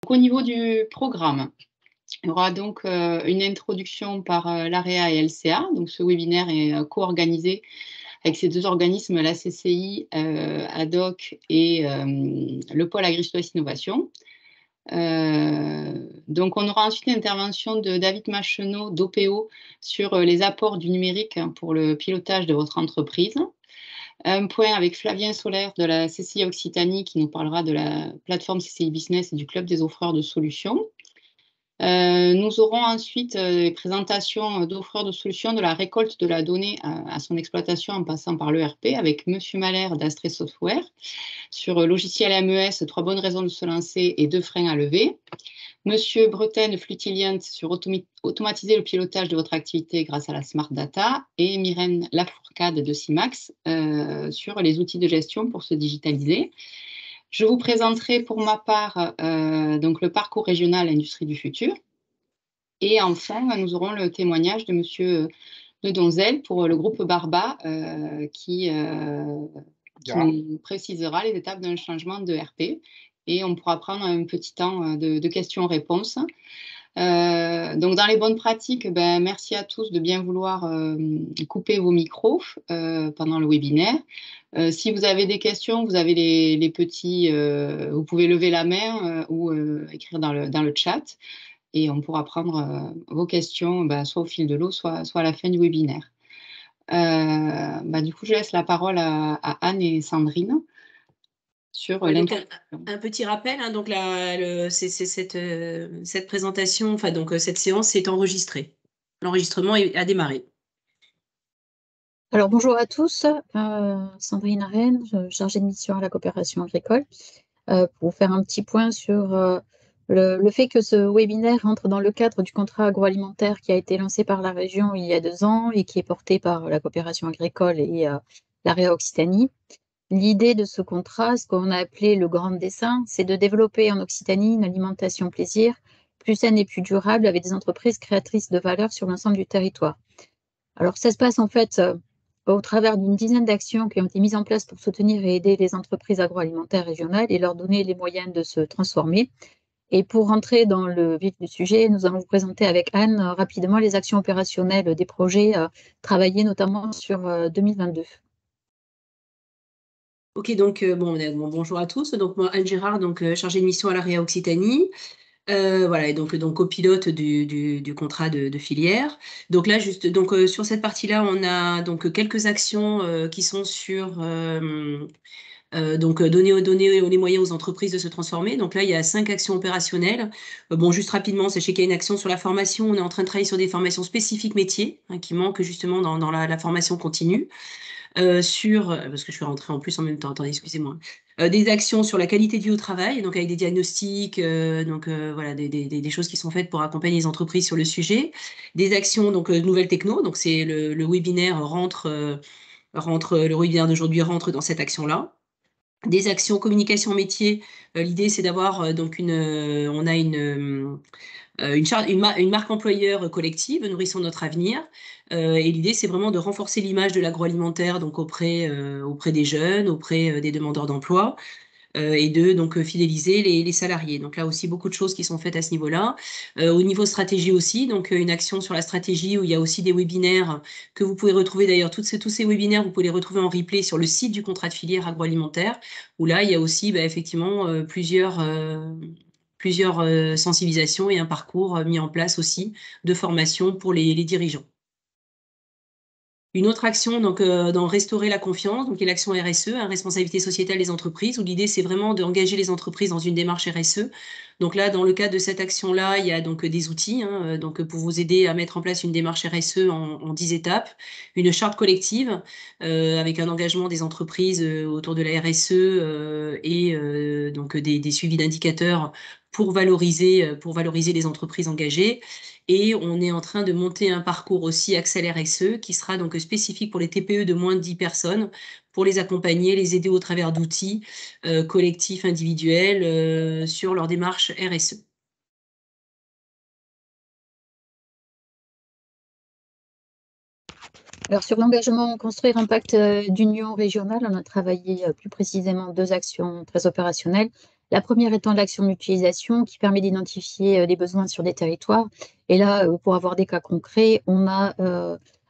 Au niveau du programme, il y aura donc une introduction par l'AREA et LCA. Donc, ce webinaire est co-organisé avec ces deux organismes, la CCI, ADOC et le pôle Agri-Sud-Ouest Innovation. Donc, on aura ensuite une intervention de David Macheneau, d'OPO, sur les apports du numérique pour le pilotage de votre entreprise. Un point avec Flavien Solaire de la CCI Occitanie qui nous parlera de la plateforme CCI Business et du club des offreurs de solutions. Nous aurons ensuite les présentations d'offreurs de solutions de la récolte de la donnée à son exploitation en passant par l'ERP avec Monsieur Mahler d'Astré Software sur logiciel MES, 3 bonnes raisons de se lancer et 2 freins à lever. Monsieur Breton de Flutilient sur automatiser le pilotage de votre activité grâce à la Smart Data et Myrène Lafourcade de CIMAX sur les outils de gestion pour se digitaliser. Je vous présenterai pour ma part donc le parcours régional Industrie du futur. Et enfin, nous aurons le témoignage de Monsieur de Donzel pour le groupe Barba qui nous précisera les étapes d'un changement de RP. Et on pourra prendre un petit temps de questions-réponses. Donc, dans les bonnes pratiques, merci à tous de bien vouloir couper vos micros pendant le webinaire. Si vous avez des questions, vous avez les petits, vous pouvez lever la main ou écrire dans le chat et on pourra prendre vos questions soit au fil de l'eau, soit à la fin du webinaire. Du coup, je laisse la parole à Anne et Sandrine. Sur un petit rappel, hein, donc cette présentation, enfin donc cette séance est enregistrée. L'enregistrement a démarré. Alors bonjour à tous, Sandrine Arène, chargée de mission à la coopération agricole, pour vous faire un petit point sur le fait que ce webinaire entre dans le cadre du contrat agroalimentaire qui a été lancé par la région il y a 2 ans et qui est porté par la coopération agricole et l'AREA Occitanie. L'idée de ce contrat, ce qu'on a appelé le grand dessein, c'est de développer en Occitanie une alimentation plaisir plus saine et plus durable avec des entreprises créatrices de valeur sur l'ensemble du territoire. Alors ça se passe en fait au travers d'une dizaine d'actions qui ont été mises en place pour soutenir et aider les entreprises agroalimentaires régionales et leur donner les moyens de se transformer. Et pour rentrer dans le vif du sujet, nous allons vous présenter avec Anne rapidement les actions opérationnelles des projets travaillés notamment sur 2022. Ok, donc bonjour à tous. Donc moi, Anne Gérard, chargée de mission à l'AREA Occitanie. Voilà, et donc copilote du contrat de filière. Donc là, juste sur cette partie-là, on a donc quelques actions qui sont sur donner les moyens aux entreprises de se transformer. Donc là, il y a 5 actions opérationnelles. Juste rapidement, sachez qu'il y a une action sur la formation. On est en train de travailler sur des formations spécifiques métiers qui manquent justement dans la formation continue. Parce que je suis rentrée en plus en même temps, attendez, excusez-moi. Des actions sur la qualité de vie au travail, donc avec des diagnostics, voilà, des choses qui sont faites pour accompagner les entreprises sur le sujet. Des actions, nouvelles techno, donc c'est le webinaire le webinaire d'aujourd'hui rentre dans cette action-là. Des actions communication métier, l'idée c'est d'avoir on a une marque employeur collective, Nourrissons notre avenir. Et l'idée, c'est vraiment de renforcer l'image de l'agroalimentaire auprès des jeunes, auprès des demandeurs d'emploi, et de fidéliser les salariés. Donc là aussi, beaucoup de choses qui sont faites à ce niveau-là. Au niveau stratégie aussi, une action sur la stratégie où il y a aussi des webinaires que vous pouvez retrouver d'ailleurs. Tous ces webinaires, vous pouvez les retrouver en replay sur le site du contrat de filière agroalimentaire, où là, il y a aussi effectivement plusieurs sensibilisations et un parcours mis en place aussi de formation pour les dirigeants. Une autre action dans restaurer la confiance, qui est l'action RSE, responsabilité sociétale des entreprises, où l'idée c'est vraiment d'engager les entreprises dans une démarche RSE. Donc là, dans le cadre de cette action-là, il y a des outils pour vous aider à mettre en place une démarche RSE en 10 étapes, une charte collective avec un engagement des entreprises autour de la RSE et des suivis d'indicateurs pour valoriser les entreprises engagées. Et on est en train de monter un parcours aussi Accélère RSE qui sera spécifique pour les TPE de moins de 10 personnes pour les accompagner, les aider au travers d'outils collectifs, individuels sur leur démarche RSE. Alors sur l'engagement construire un pacte d'union régionale, on a travaillé plus précisément 2 actions très opérationnelles. La première étant l'action de mutualisation qui permet d'identifier les besoins sur des territoires. Et là, pour avoir des cas concrets, on a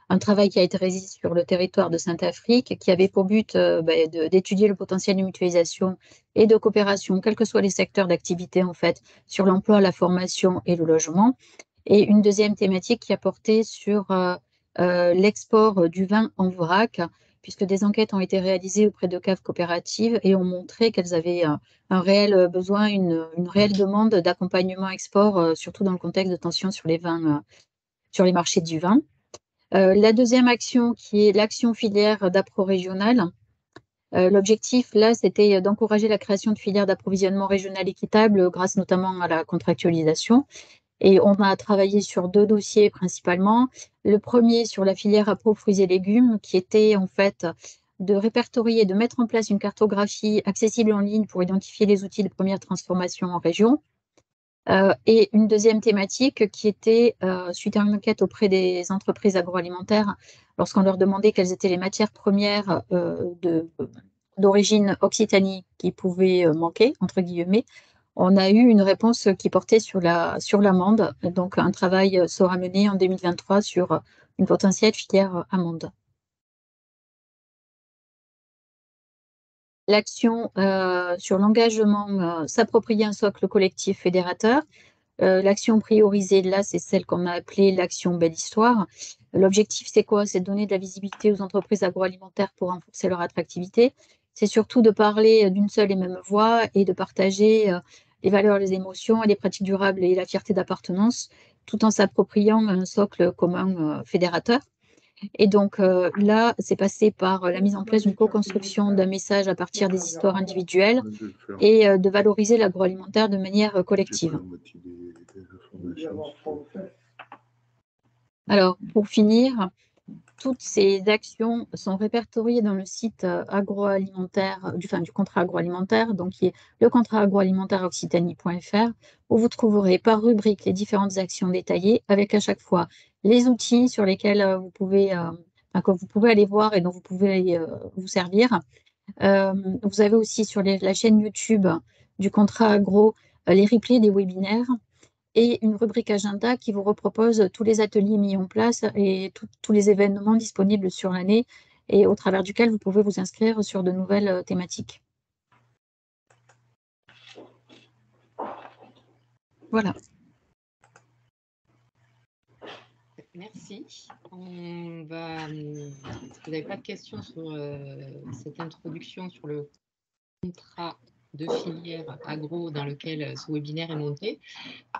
un travail qui a été réalisé sur le territoire de Saint-Afrique qui avait pour but d'étudier le potentiel de mutualisation et de coopération, quels que soient les secteurs d'activité en fait, sur l'emploi, la formation et le logement. Et une deuxième thématique qui a porté sur l'export du vin en vrac, puisque des enquêtes ont été réalisées auprès de caves coopératives et ont montré qu'elles avaient un réel besoin, une réelle demande d'accompagnement export, surtout dans le contexte de tensions sur les vins, sur les marchés du vin. La deuxième action, qui est l'action filière d'appro régionale. L'objectif, là, c'était d'encourager la création de filières d'approvisionnement régional équitable grâce notamment à la contractualisation. Et on a travaillé sur 2 dossiers principalement. Le premier sur la filière appro fruits et légumes, qui était en fait de répertorier, de mettre en place une cartographie accessible en ligne pour identifier les outils de première transformation en région. Et une deuxième thématique qui était, suite à une enquête auprès des entreprises agroalimentaires, lorsqu'on leur demandait quelles étaient les matières premières d'origine Occitanie qui pouvaient manquer, entre guillemets, on a eu une réponse qui portait sur l'amande. Donc, un travail sera mené en 2023 sur une potentielle filière amande. L'action sur l'engagement, s'approprier un socle collectif fédérateur. L'action priorisée, là, c'est celle qu'on a appelée l'action Belle Histoire. L'objectif, c'est quoi? C'est de donner de la visibilité aux entreprises agroalimentaires pour renforcer leur attractivité. C'est surtout de parler d'une seule et même voix et de partager les valeurs, les émotions et les pratiques durables et la fierté d'appartenance, tout en s'appropriant un socle commun fédérateur. Et donc là, c'est passé par la mise en place d'une co-construction d'un message à partir des histoires individuelles et de valoriser l'agroalimentaire de manière collective. Alors, pour finir, toutes ces actions sont répertoriées dans le site agroalimentaire, du contrat agroalimentaire, donc qui est le contrat agroalimentaire occitanie.fr, où vous trouverez par rubrique les différentes actions détaillées, avec à chaque fois les outils sur lesquels que vous pouvez aller voir et dont vous pouvez vous servir. Vous avez aussi sur la chaîne YouTube du contrat agro les replays des webinaires et une rubrique agenda qui vous repropose tous les ateliers mis en place et tous les événements disponibles sur l'année et au travers duquel vous pouvez vous inscrire sur de nouvelles thématiques. Voilà. Merci. Vous n'avez pas de questions sur cette introduction sur le contrat de filière agro dans lequel ce webinaire est monté.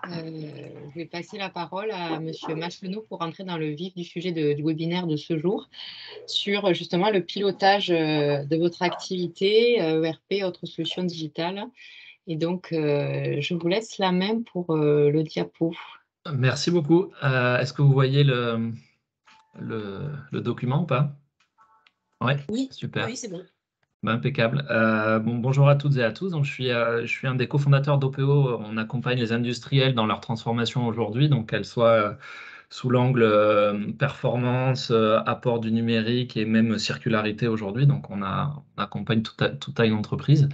Je vais passer la parole à Monsieur Maslenot pour entrer dans le vif du sujet du webinaire de ce jour sur justement le pilotage de votre activité, ERP, autres solutions digitales. Et donc, je vous laisse la main pour le diapo. Merci beaucoup. Est-ce que vous voyez le document ou pas? Ouais, Oui, super. oui, c'est bon. Impeccable. Bonjour à toutes et à tous. Donc, je suis un des cofondateurs d'OPO. On accompagne les industriels dans leur transformation aujourd'hui, donc qu'elles soient sous l'angle performance, apport du numérique et même circularité aujourd'hui. Donc, on accompagne toute taille d'entreprise.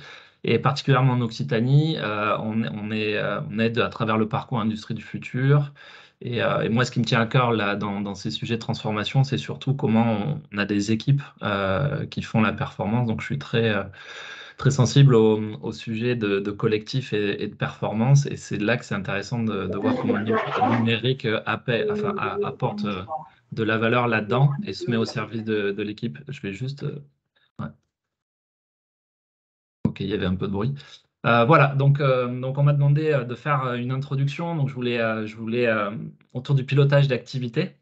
Et particulièrement en Occitanie, on aide à travers le parcours Industrie du futur. Et moi, ce qui me tient à cœur là, dans ces sujets de transformation, c'est surtout comment on a des équipes qui font la performance. Donc, je suis très sensible au sujet de collectif et de performance. Et c'est là que c'est intéressant de voir comment le numérique apporte de la valeur là-dedans et se met au service de l'équipe. Je vais juste... ouais. Ok, il y avait un peu de bruit. Voilà, donc on m'a demandé de faire une introduction. Donc je voulais autour du pilotage d'activité.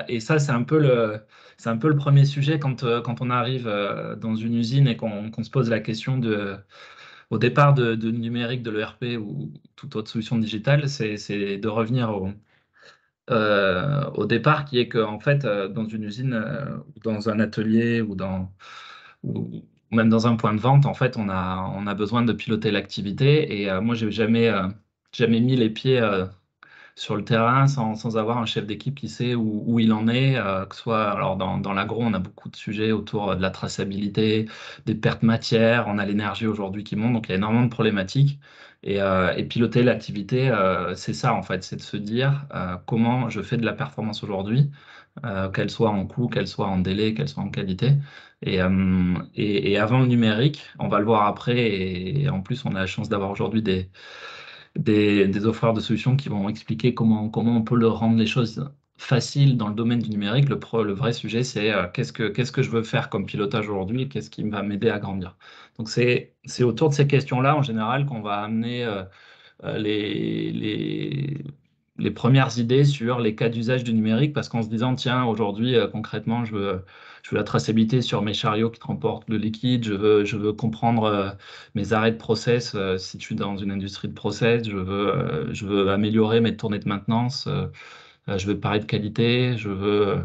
Et ça, c'est un peu le premier sujet quand on arrive dans une usine et qu'on se pose la question au départ de numérique, de l'ERP ou toute autre solution digitale, c'est de revenir au départ, qui est qu'en fait, dans une usine, ou dans un atelier ou même dans un point de vente, en fait, on a besoin de piloter l'activité. Et moi, j'ai jamais mis les pieds sur le terrain sans avoir un chef d'équipe qui sait où il en est, que ce soit, alors dans l'agro, on a beaucoup de sujets autour de la traçabilité, des pertes matières, on a l'énergie aujourd'hui qui monte, donc il y a énormément de problématiques. Et piloter l'activité, c'est ça en fait, c'est de se dire comment je fais de la performance aujourd'hui, qu'elle soit en coût, qu'elle soit en délai, qu'elle soit en qualité. Et avant le numérique, on va le voir après, et en plus on a la chance d'avoir aujourd'hui des offreurs de solutions qui vont expliquer comment on peut leur rendre les choses faciles dans le domaine du numérique. Le vrai sujet, c'est qu'est-ce que je veux faire comme pilotage aujourd'hui et qu'est-ce qui va m'aider à grandir. Donc c'est autour de ces questions-là, en général, qu'on va amener les premières idées sur les cas d'usage du numérique, parce qu'en se disant, tiens, aujourd'hui, concrètement, je veux la traçabilité sur mes chariots qui transportent le liquide, je veux comprendre mes arrêts de process si je suis dans une industrie de process, je veux améliorer mes tournées de maintenance, je veux parler de qualité, je veux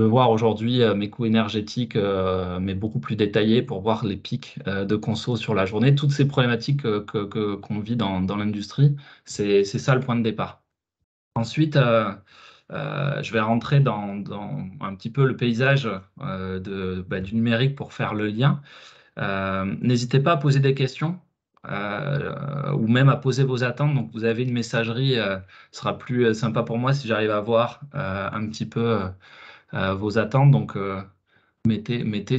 voir aujourd'hui mes coûts énergétiques, mais beaucoup plus détaillés pour voir les pics de conso sur la journée. Toutes ces problématiques qu'on vit dans l'industrie, c'est ça le point de départ. Ensuite, je vais rentrer dans un petit peu le paysage du numérique pour faire le lien. N'hésitez pas à poser des questions ou même à poser vos attentes. Donc, vous avez une messagerie, ce sera plus sympa pour moi si j'arrive à voir un petit peu vos attentes. Donc, mettez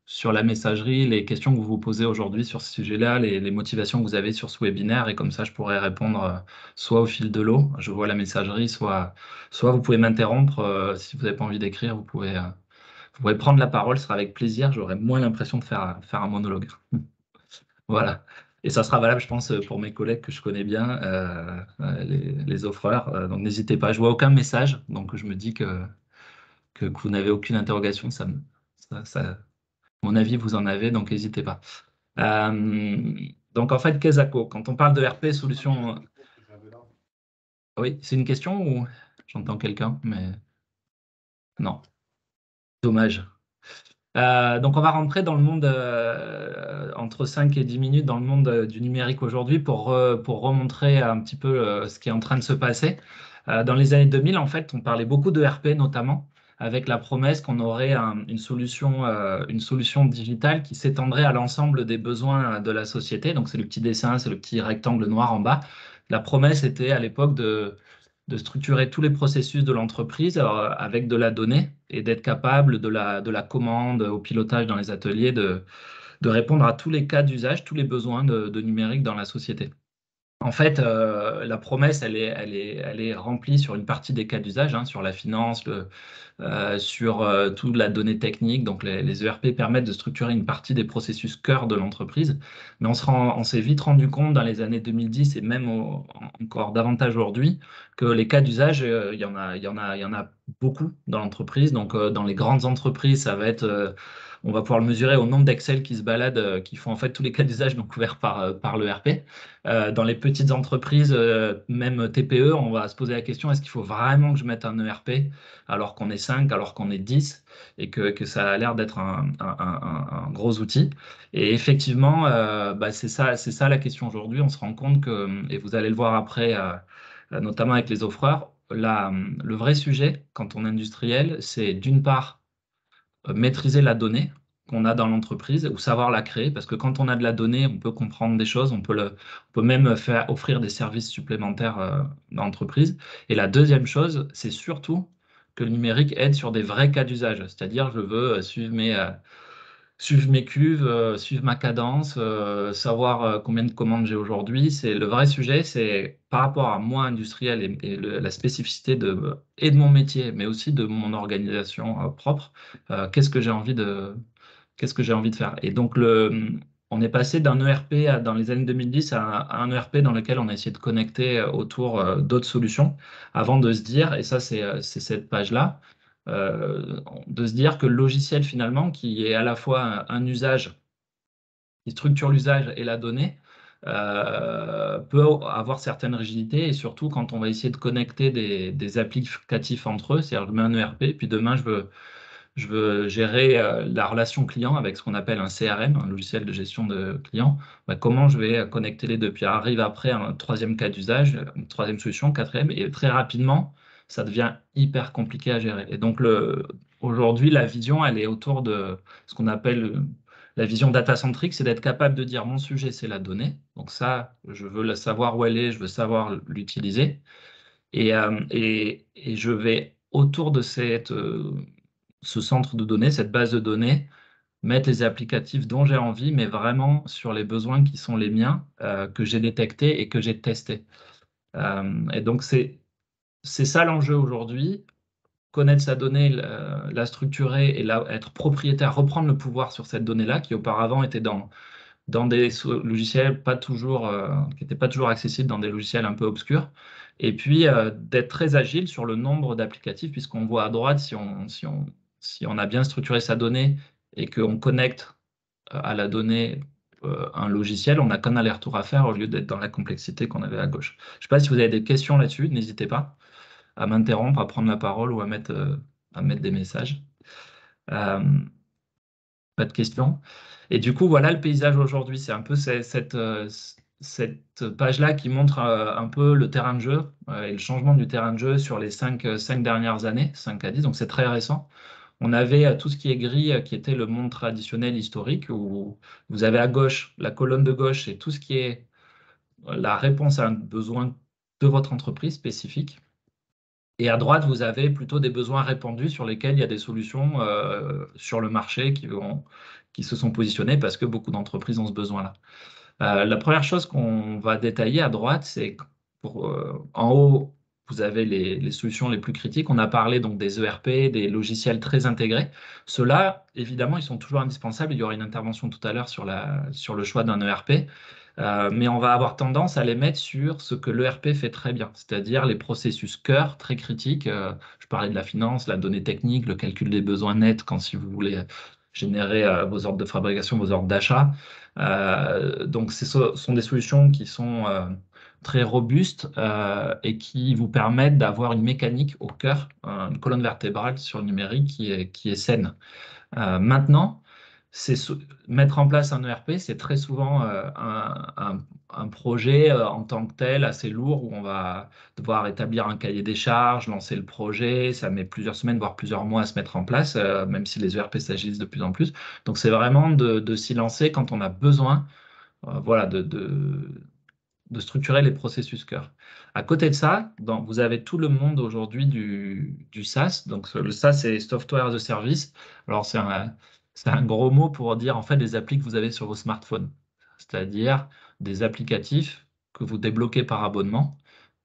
sur la messagerie les questions que vous vous posez aujourd'hui sur ce sujet-là, les motivations que vous avez sur ce webinaire, et comme ça, je pourrai répondre soit au fil de l'eau, je vois la messagerie, soit vous pouvez m'interrompre si vous n'avez pas envie d'écrire, vous pouvez prendre la parole, ce sera avec plaisir, j'aurai moins l'impression de faire un monologue. Voilà. Et ça sera valable, je pense, pour mes collègues que je connais bien, les offreurs. Donc, n'hésitez pas. Je vois aucun message, donc je me dis que vous n'avez aucune interrogation. Mon avis, vous en avez, donc n'hésitez pas. Donc, en fait, Kesako, quand on parle de RP, solution... Oui, c'est une question ou j'entends quelqu'un, mais non. Dommage. Donc, on va rentrer dans le monde entre 5 et 10 minutes dans le monde du numérique aujourd'hui pour remontrer un petit peu ce qui est en train de se passer. Dans les années 2000, en fait, on parlait beaucoup de RP notamment, avec la promesse qu'on aurait une solution digitale qui s'étendrait à l'ensemble des besoins de la société. Donc, c'est le petit dessin, c'est le petit rectangle noir en bas. La promesse était à l'époque de structurer tous les processus de l'entreprise avec de la donnée et d'être capable de la commande au pilotage dans les ateliers, de répondre à tous les cas d'usage, tous les besoins de numérique dans la société. En fait, la promesse, elle est remplie sur une partie des cas d'usage, sur la finance, sur toute la donnée technique. Donc, les ERP permettent de structurer une partie des processus cœur de l'entreprise. Mais on s'est vite rendu compte dans les années 2010 et même encore davantage aujourd'hui que les cas d'usage, il y en a beaucoup dans l'entreprise. Donc, dans les grandes entreprises, ça va être... on va pouvoir le mesurer au nombre d'Excel qui se baladent, qui font en fait tous les cas d'usage donc couverts par le RP. Dans les petites entreprises, même TPE, on va se poser la question, est-ce qu'il faut vraiment que je mette un ERP alors qu'on est 5, alors qu'on est 10 et que ça a l'air d'être un gros outil. Et effectivement, c'est ça la question aujourd'hui. On se rend compte que, et vous allez le voir après, notamment avec les offreurs, le vrai sujet quand on est industriel, c'est d'une part maîtriser la donnée qu'on a dans l'entreprise ou savoir la créer, parce que quand on a de la donnée, on peut comprendre des choses, on peut même offrir des services supplémentaires dans l'entreprise. Et la deuxième chose, c'est surtout que le numérique aide sur des vrais cas d'usage, c'est-à-dire je veux suivre mes cuves, suivre ma cadence, savoir combien de commandes j'ai aujourd'hui. C'est le vrai sujet, c'est par rapport à moi industriel et la spécificité et de mon métier, mais aussi de mon organisation propre. Qu'est-ce que j'ai envie de faire? Et donc on est passé d'un ERP dans les années 2010 à un ERP dans lequel on a essayé de connecter autour d'autres solutions avant de se dire, et ça c'est cette page-là, de se dire que le logiciel finalement, qui est à la fois un usage, qui structure l'usage et la donnée, peut avoir certaines rigidités, et surtout quand on va essayer de connecter des applicatifs entre eux, c'est-à-dire je mets un ERP, puis demain je veux gérer la relation client avec ce qu'on appelle un CRM, un logiciel de gestion de clients. Bah, comment je vais connecter les deux? Puis arrive après un troisième cas d'usage, une troisième solution, quatrième, et très rapidement, ça devient hyper compliqué à gérer. Et donc, aujourd'hui, la vision, elle est autour de ce qu'on appelle la vision data-centric, c'est d'être capable de dire mon sujet, c'est la donnée. Donc ça, je veux savoir où elle est, je veux savoir l'utiliser. Et je vais autour de ce centre de données, cette base de données, mettre les applicatifs dont j'ai envie, mais vraiment sur les besoins qui sont les miens, que j'ai détectés et que j'ai testés. Et donc, c'est ça l'enjeu aujourd'hui, connaître sa donnée, la structurer et être propriétaire, reprendre le pouvoir sur cette donnée-là qui auparavant était dans des logiciels pas toujours, qui n'étaient pas toujours accessibles, dans des logiciels un peu obscurs. Et puis d'être très agile sur le nombre d'applicatifs, puisqu'on voit à droite, si on a bien structuré sa donnée et qu'on connecte à la donnée un logiciel, on n'a qu'un aller-retour à faire au lieu d'être dans la complexité qu'on avait à gauche. Je ne sais pas si vous avez des questions là-dessus, n'hésitez pas à m'interrompre, à prendre la parole ou à mettre des messages. Pas de questions. Et du coup, voilà le paysage aujourd'hui. C'est un peu cette page-là qui montre un peu le terrain de jeu et le changement du terrain de jeu sur les 5 dernières années, 5 à 10, donc c'est très récent. On avait tout ce qui est gris, qui était le monde traditionnel historique, où vous avez à gauche, la colonne de gauche, c'est tout ce qui est la réponse à un besoin de votre entreprise spécifique. Et à droite, vous avez plutôt des besoins répandus sur lesquels il y a des solutions sur le marché qui se sont positionnées parce que beaucoup d'entreprises ont ce besoin-là. La première chose qu'on va détailler à droite, c'est en haut, vous avez les solutions les plus critiques. On a parlé donc des ERP, des logiciels très intégrés. Ceux-là, évidemment, ils sont toujours indispensables. Il y aura une intervention tout à l'heure sur le choix d'un ERP. Mais on va avoir tendance à les mettre sur ce que l'ERP fait très bien, c'est-à-dire les processus cœur très critiques. Je parlais de la finance, la donnée technique, le calcul des besoins nets quand si vous voulez générer vos ordres de fabrication, vos ordres d'achat. Donc, ce sont des solutions qui sont très robustes et qui vous permettent d'avoir une mécanique au cœur, une colonne vertébrale sur le numérique qui est saine. Maintenant, mettre en place un ERP, c'est très souvent un projet en tant que tel assez lourd où on va devoir établir un cahier des charges, lancer le projet. Ça met plusieurs semaines, voire plusieurs mois à se mettre en place, même si les ERP s'agilisent de plus en plus. Donc, c'est vraiment de s'y lancer quand on a besoin voilà, de structurer les processus cœur. À côté de ça, vous avez tout le monde aujourd'hui du SaaS. Donc, le SaaS, c'est Software as a Service. Alors, c'est un gros mot pour dire en fait des applis que vous avez sur vos smartphones, c'est-à-dire des applicatifs que vous débloquez par abonnement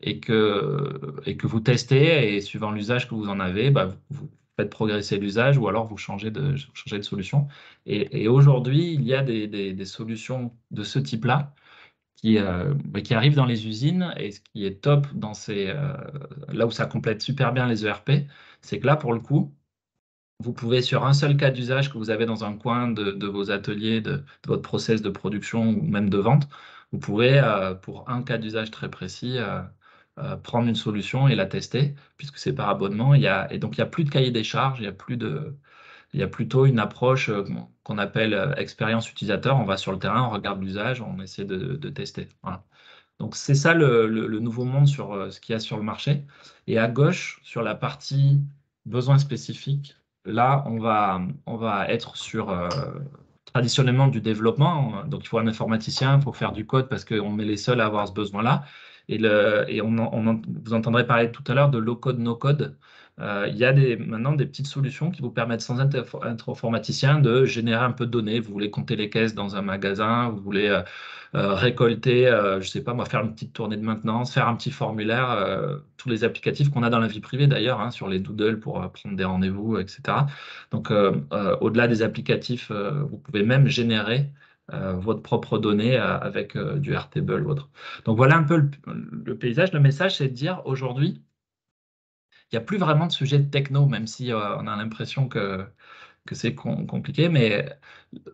et que vous testez et suivant l'usage que vous en avez, bah, vous faites progresser l'usage ou alors vous changez de solution. Et aujourd'hui, il y a des solutions de ce type-là qui arrivent dans les usines. Et ce qui est top là où ça complète super bien les ERP, c'est que là, pour le coup, vous pouvez, sur un seul cas d'usage que vous avez dans un coin de vos ateliers, de votre process de production ou même de vente, vous pouvez, pour un cas d'usage très précis, prendre une solution et la tester, puisque c'est par abonnement. Et donc, il n'y a plus de cahier des charges, il y a plutôt une approche qu'on appelle expérience utilisateur. On va sur le terrain, on regarde l'usage, on essaie de tester. Voilà. Donc, c'est ça le nouveau monde sur ce qu'il y a sur le marché. Et à gauche, sur la partie besoins spécifiques, là, on va être sur traditionnellement du développement. Donc, il faut un informaticien, il faut faire du code parce qu'on est les seuls à avoir ce besoin-là. Et vous entendrez parler tout à l'heure de low-code, no-code. Il y a maintenant des petites solutions qui vous permettent, sans être informaticien, de générer un peu de données. Vous voulez compter les caisses dans un magasin, vous voulez récolter, je ne sais pas moi, faire une petite tournée de maintenance, faire un petit formulaire, tous les applicatifs qu'on a dans la vie privée d'ailleurs, hein, sur les doodles pour prendre des rendez-vous, etc. Donc, au-delà des applicatifs, vous pouvez même générer votre propre donnée avec du Airtable ou autre. Donc, voilà un peu le paysage. Le message, c'est de dire aujourd'hui, il n'y a plus vraiment de sujet de techno, même si on a l'impression que c'est compliqué, mais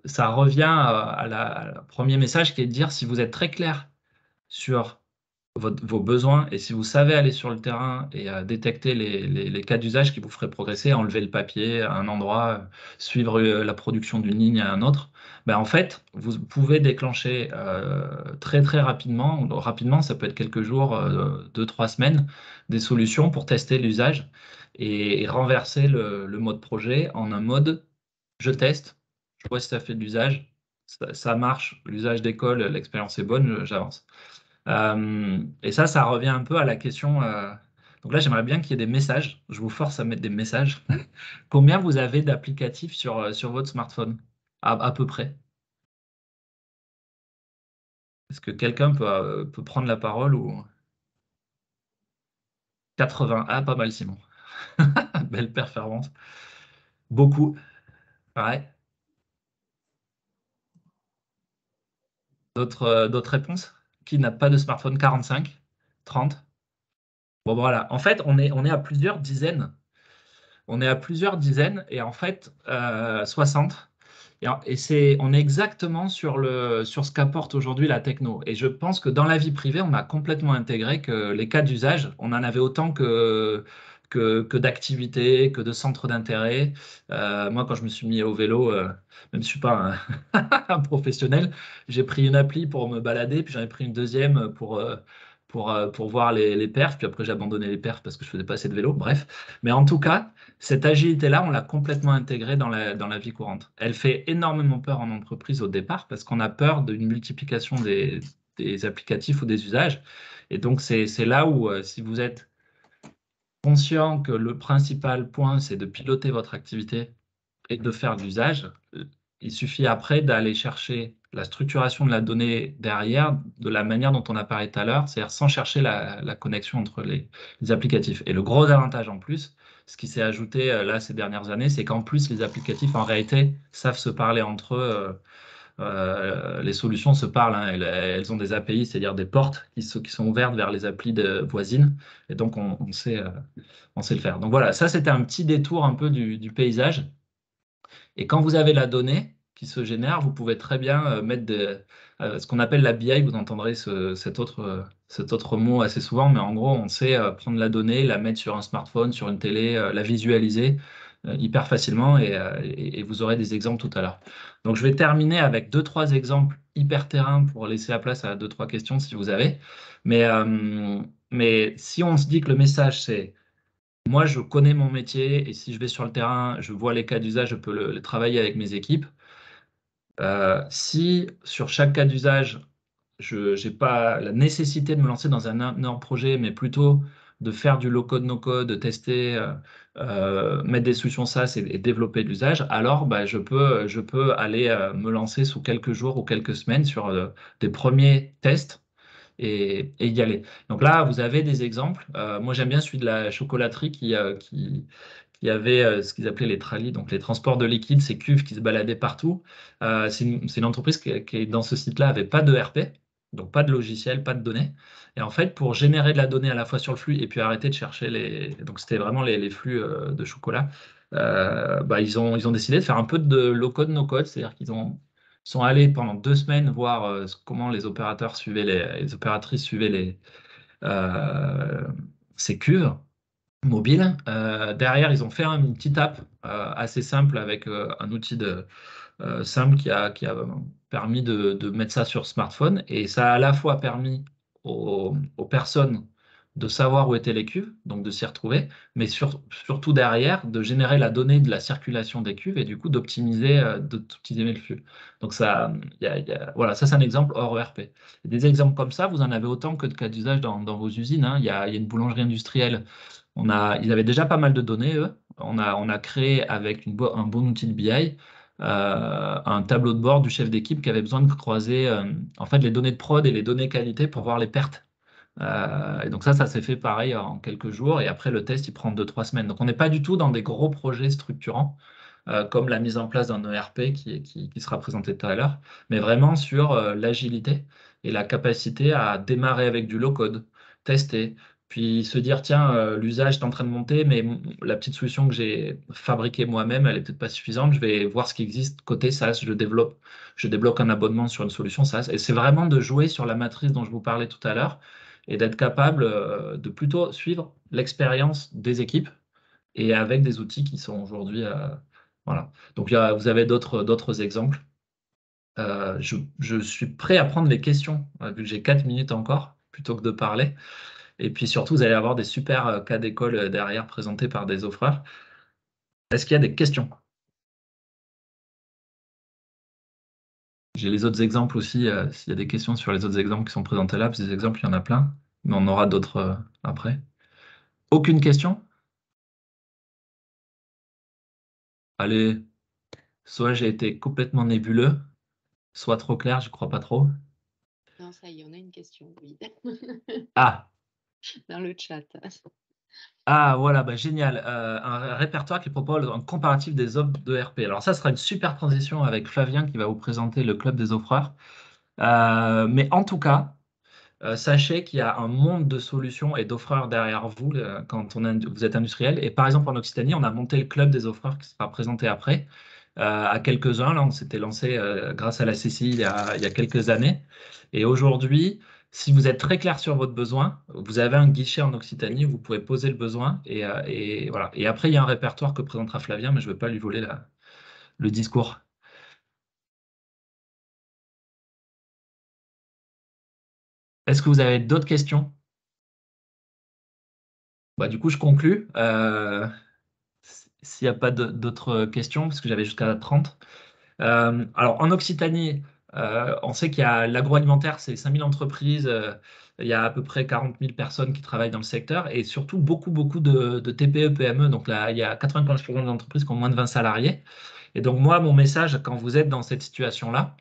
ça revient à la premier message qui est de dire si vous êtes très clair sur vos besoins. Et si vous savez aller sur le terrain et détecter les cas d'usage qui vous feraient progresser, enlever le papier à un endroit, suivre la production d'une ligne à un autre, ben en fait, vous pouvez déclencher très très rapidement, rapidement, ça peut être quelques jours, 2, 3 semaines, des solutions pour tester l'usage et renverser le mode projet en un mode je teste, je vois si ça fait de l'usage, ça marche, l'usage décolle, l'expérience est bonne, j'avance. Et ça revient un peu à la question. Donc là, j'aimerais bien qu'il y ait des messages. Je vous force à mettre des messages. Combien vous avez d'applicatifs sur votre smartphone? À peu près. Est-ce que quelqu'un peut prendre la parole ou 80? Ah, pas mal, Simon. Belle performance. Beaucoup. Ouais. D'autres réponses? Qui n'a pas de smartphone? 45? 30? Bon, voilà. En fait, on est à plusieurs dizaines. On est à plusieurs dizaines et en fait, 60. On est exactement sur ce qu'apporte aujourd'hui la techno. Et je pense que dans la vie privée, on a complètement intégré que les cas d'usage, on en avait autant que d'activités, que de centres d'intérêt. Moi, quand je me suis mis au vélo, même si je ne suis pas un professionnel, j'ai pris une appli pour me balader, puis j'en ai pris une deuxième pour voir les perfs, puis après j'ai abandonné les perfs parce que je faisais pas assez de vélo, bref. Mais en tout cas, cette agilité-là, on l'a complètement intégrée dans la vie courante. Elle fait énormément peur en entreprise au départ parce qu'on a peur d'une multiplication des applicatifs ou des usages. Et donc, c'est là où, si vous êtes conscient que le principal point, c'est de piloter votre activité et de faire de l'usage, il suffit après d'aller chercher la structuration de la donnée derrière de la manière dont on a parlé tout à l'heure, c'est-à-dire sans chercher la connexion entre les applicatifs. Et le gros avantage en plus, ce qui s'est ajouté là ces dernières années, c'est qu'en plus les applicatifs en réalité savent se parler entre eux. Les solutions se parlent, hein, elles ont des API, c'est-à-dire des portes qui sont ouvertes vers les applis voisines, et donc on sait le faire. Donc voilà, ça c'était un petit détour un peu du paysage. Et quand vous avez la donnée qui se génère, vous pouvez très bien mettre ce qu'on appelle la BI, vous entendrez cet autre mot assez souvent, mais en gros, on sait prendre la donnée, la mettre sur un smartphone, sur une télé, la visualiser hyper facilement et vous aurez des exemples tout à l'heure. Donc, je vais terminer avec 2, 3 exemples hyper terrain pour laisser la place à 2, 3 questions si vous avez. Mais si on se dit que le message, c'est moi, je connais mon métier et si je vais sur le terrain, je vois les cas d'usage, je peux le travailler avec mes équipes. Si sur chaque cas d'usage, je n'ai pas la nécessité de me lancer dans un énorme projet, mais plutôt de faire du low-code, no-code, de tester, mettre des solutions SaaS et développer de l'usage, alors bah, je peux aller me lancer sous quelques jours ou quelques semaines sur des premiers tests et y aller. Donc là, vous avez des exemples. Moi, j'aime bien celui de la chocolaterie qui avait ce qu'ils appelaient les tralleys, donc les transports de liquide, ces cuves qui se baladaient partout. C'est une entreprise qui, dans ce site-là, n'avait pas de ERP, donc pas de logiciel, pas de données. Et en fait, pour générer de la donnée à la fois sur le flux et puis arrêter de chercher donc c'était vraiment les flux de chocolat, bah, ils ont décidé de faire un peu de low-code, no-code, c'est-à-dire qu'ils sont allés pendant 2 semaines voir comment les opérateurs suivaient les opératrices suivaient ces cuves mobiles. Derrière, ils ont fait une petite app assez simple avec un outil simple qui a permis de mettre ça sur smartphone. Et ça a à la fois permis aux personnes de savoir où étaient les cuves, donc de s'y retrouver, mais surtout derrière, de générer la donnée de la circulation des cuves et du coup d'optimiser le flux. Donc ça, voilà, ça c'est un exemple hors ERP. Et des exemples comme ça, vous en avez autant que de cas d'usage dans vos usines, hein. Il y a une boulangerie industrielle. Ils avaient déjà pas mal de données, eux. On a créé avec un bon outil de BI un tableau de bord du chef d'équipe qui avait besoin de croiser en fait les données de prod et les données qualité pour voir les pertes. Et donc ça s'est fait pareil en quelques jours. Et après, le test, il prend 2, 3 semaines. Donc on n'est pas du tout dans des gros projets structurants comme la mise en place d'un ERP qui sera présenté tout à l'heure, mais vraiment sur l'agilité et la capacité à démarrer avec du low-code, tester, puis se dire, tiens, l'usage est en train de monter, mais la petite solution que j'ai fabriquée moi-même, elle est peut-être pas suffisante. Je vais voir ce qui existe côté SaaS. Je débloque un abonnement sur une solution SaaS. Et c'est vraiment de jouer sur la matrice dont je vous parlais tout à l'heure. et d'être capable de plutôt suivre l'expérience des équipes et avec des outils qui sont aujourd'hui. Voilà. Donc, vous avez d'autres exemples. Je suis prêt à prendre les questions, vu que j'ai 4 minutes encore, plutôt que de parler. Et puis surtout, vous allez avoir des super cas d'école derrière présentés par des offreurs. Est-ce qu'il y a des questions? J'ai les autres exemples aussi, s'il y a des questions sur les autres exemples qui sont présentés là, parce que des exemples, il y en a plein, mais on aura d'autres après. Aucune question? Allez, soit j'ai été complètement nébuleux, soit trop clair, je crois pas trop. Non, ça y est, on a une question, oui, Ah, dans le chat. voilà, bah, génial. Un répertoire qui propose un comparatif des offres de RP. Alors ça sera une super transition avec Flavien qui va vous présenter le club des offreurs. Mais en tout cas, sachez qu'il y a un monde de solutions et d'offreurs derrière vous quand vous êtes industriel. Et par exemple, en Occitanie, on a monté le club des offreurs qui sera présenté après à quelques-uns. Là, on s'était lancé grâce à la CCI il y a quelques années. Et aujourd'hui, si vous êtes très clair sur votre besoin, vous avez un guichet en Occitanie où vous pouvez poser le besoin. Et voilà. Et après, il y a un répertoire que présentera Flavien, mais je ne vais pas lui voler le discours. Est-ce que vous avez d'autres questions? Bah, du coup, je conclus. S'il n'y a pas d'autres questions, parce que j'avais jusqu'à 30. Alors, en Occitanie, on sait qu'il y a l'agroalimentaire, c'est 5000 entreprises, il y a à peu près 40 000 personnes qui travaillent dans le secteur et surtout beaucoup, beaucoup de TPE, PME. Donc là, il y a 95% des entreprises qui ont moins de 20 salariés. Et donc, moi, mon message, quand vous êtes dans cette situation-là,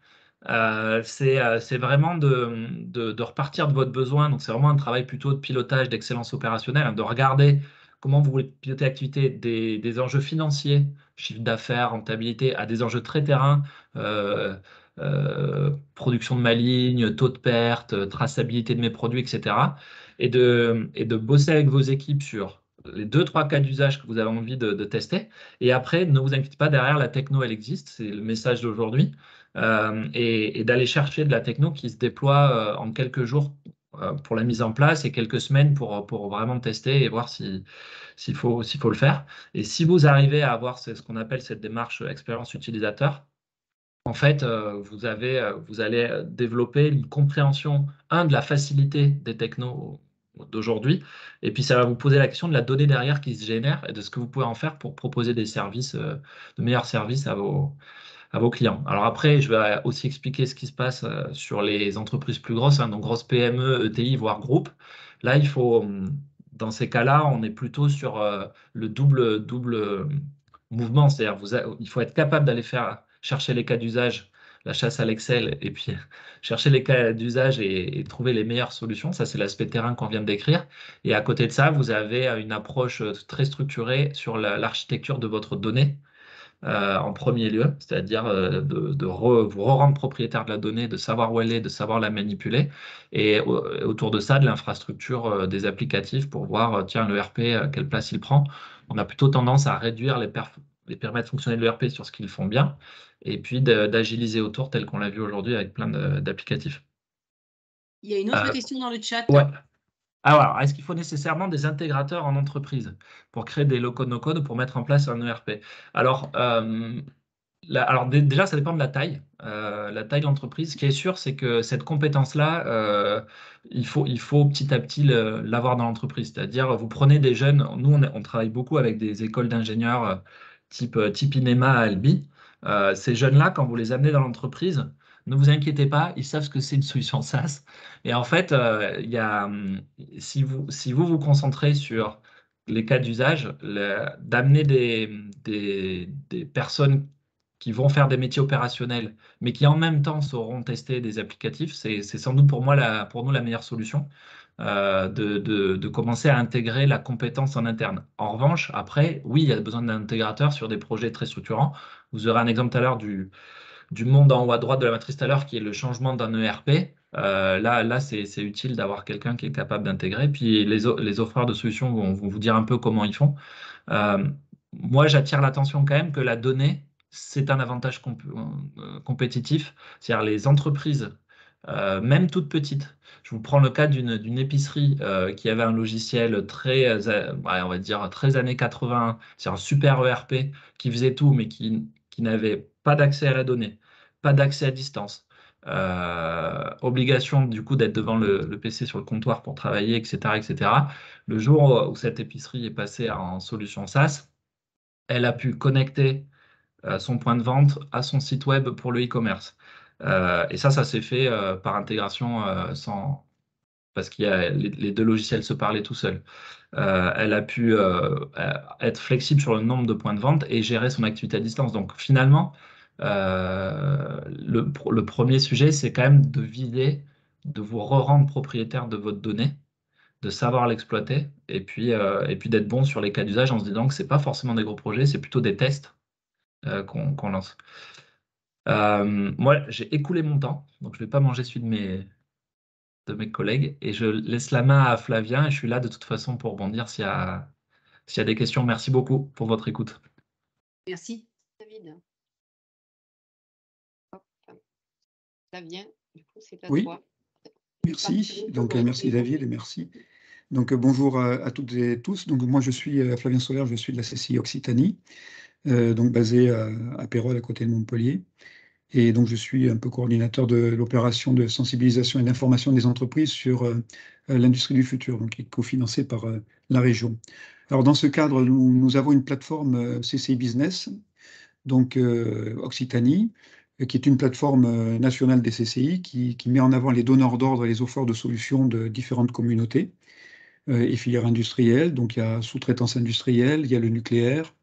c'est vraiment de repartir de votre besoin. Donc, c'est vraiment un travail plutôt de pilotage, d'excellence opérationnelle, hein, de regarder comment vous voulez piloter l'activité des enjeux financiers, chiffre d'affaires, rentabilité, à des enjeux très terrain, euh, production de ma ligne, taux de perte, traçabilité de mes produits, etc. Et de bosser avec vos équipes sur les 2, 3 cas d'usage que vous avez envie de tester. Et après, ne vous inquiétez pas, derrière, la techno, elle existe. C'est le message d'aujourd'hui. Et d'aller chercher de la techno qui se déploie en quelques jours pour la mise en place et quelques semaines pour vraiment tester et voir s'il faut le faire. Et si vous arrivez à avoir ce qu'on appelle cette démarche expérience utilisateur, en fait, vous allez développer une compréhension, de la facilité des technos d'aujourd'hui, et puis ça va vous poser la question de la donnée derrière qui se génère et de ce que vous pouvez en faire pour proposer des services, de meilleurs services à vos clients. Alors après, je vais aussi expliquer ce qui se passe sur les entreprises plus grosses, hein, donc grosses PME, ETI, voire groupes. Là, dans ces cas-là, on est plutôt sur le double mouvement, c'est-à-dire il faut être capable d'aller chercher les cas d'usage, la chasse à l'Excel, et puis chercher les cas d'usage et trouver les meilleures solutions. Ça, c'est l'aspect terrain qu'on vient de décrire. Et à côté de ça, vous avez une approche très structurée sur l'architecture de votre donnée en premier lieu, c'est-à-dire vous rendre propriétaire de la donnée, de savoir où elle est, de savoir la manipuler, et autour de ça, de l'infrastructure des applicatifs pour voir, tiens, le RP, quelle place il prend. On a plutôt tendance à réduire les périmètres fonctionnels de l'ERP sur ce qu'ils font bien, et puis d'agiliser autour, tel qu'on l'a vu aujourd'hui avec plein d'applicatifs. Il y a une autre question dans le chat. Ouais. Alors, est-ce qu'il faut nécessairement des intégrateurs en entreprise pour créer des low-code, no-code ou pour mettre en place un ERP? Alors, déjà, ça dépend de la taille de l'entreprise. Ce qui est sûr, c'est que cette compétence-là, il faut petit à petit l'avoir dans l'entreprise. C'est-à-dire, vous prenez des jeunes, nous, on travaille beaucoup avec des écoles d'ingénieurs type INEMA à Albi. Ces jeunes-là, quand vous les amenez dans l'entreprise, ne vous inquiétez pas, ils savent ce que c'est une solution SaaS. Et en fait, si vous vous concentrez sur les cas d'usage, d'amener des personnes qui vont faire des métiers opérationnels, mais qui en même temps sauront tester des applicatifs, c'est sans doute pour nous la meilleure solution de commencer à intégrer la compétence en interne. En revanche, après, oui, il y a besoin d'un intégrateur sur des projets très structurants. Vous aurez un exemple tout à l'heure du monde en haut à droite de la matrice tout à l'heure, qui est le changement d'un ERP. Là, c'est utile d'avoir quelqu'un qui est capable d'intégrer. Puis les offreurs de solutions vont vous dire un peu comment ils font. Moi, j'attire l'attention quand même que la donnée, c'est un avantage compétitif. C'est-à-dire les entreprises même toute petite. Je vous prends le cas d'une épicerie qui avait un logiciel très, ouais, on va dire, très années 80, c'est un super ERP qui faisait tout, mais qui n'avait pas d'accès à la donnée, pas d'accès à distance. Obligation du coup d'être devant le PC sur le comptoir pour travailler, etc., etc. Le jour où cette épicerie est passée en solution SaaS, elle a pu connecter son point de vente à son site web pour le e-commerce. Et ça s'est fait par intégration parce qu'il y a les deux logiciels se parlaient tout seuls. Elle a pu être flexible sur le nombre de points de vente et gérer son activité à distance. Donc finalement, le premier sujet, c'est quand même de viser, de vous rendre propriétaire de votre donnée, de savoir l'exploiter et puis d'être bon sur les cas d'usage en se disant que ce n'est pas forcément des gros projets, c'est plutôt des tests qu'on lance. Moi, j'ai écoulé mon temps, donc je ne vais pas manger celui de mes collègues et je laisse la main à Flavien et je suis là de toute façon pour rebondir s'il y a des questions. Merci beaucoup pour votre écoute. Merci. David. Flavien, du coup, c'est à Oui. toi. Merci. Donc, merci David et merci. Donc, bonjour à toutes et tous. Donc, moi, je suis Flavien Solaire, je suis de la CCI Occitanie, donc basé à Pérols, à côté de Montpellier. Et donc, je suis un peu coordinateur de l'opération de sensibilisation et d'information des entreprises sur l'industrie du futur, donc qui est cofinancée par la région. Alors, dans ce cadre, nous avons une plateforme CCI Business, donc Occitanie, qui est une plateforme nationale des CCI qui met en avant les donneurs d'ordre et les offreurs de solutions de différentes communautés et filières industrielles. Donc, il y a sous-traitance industrielle, il y a le nucléaire,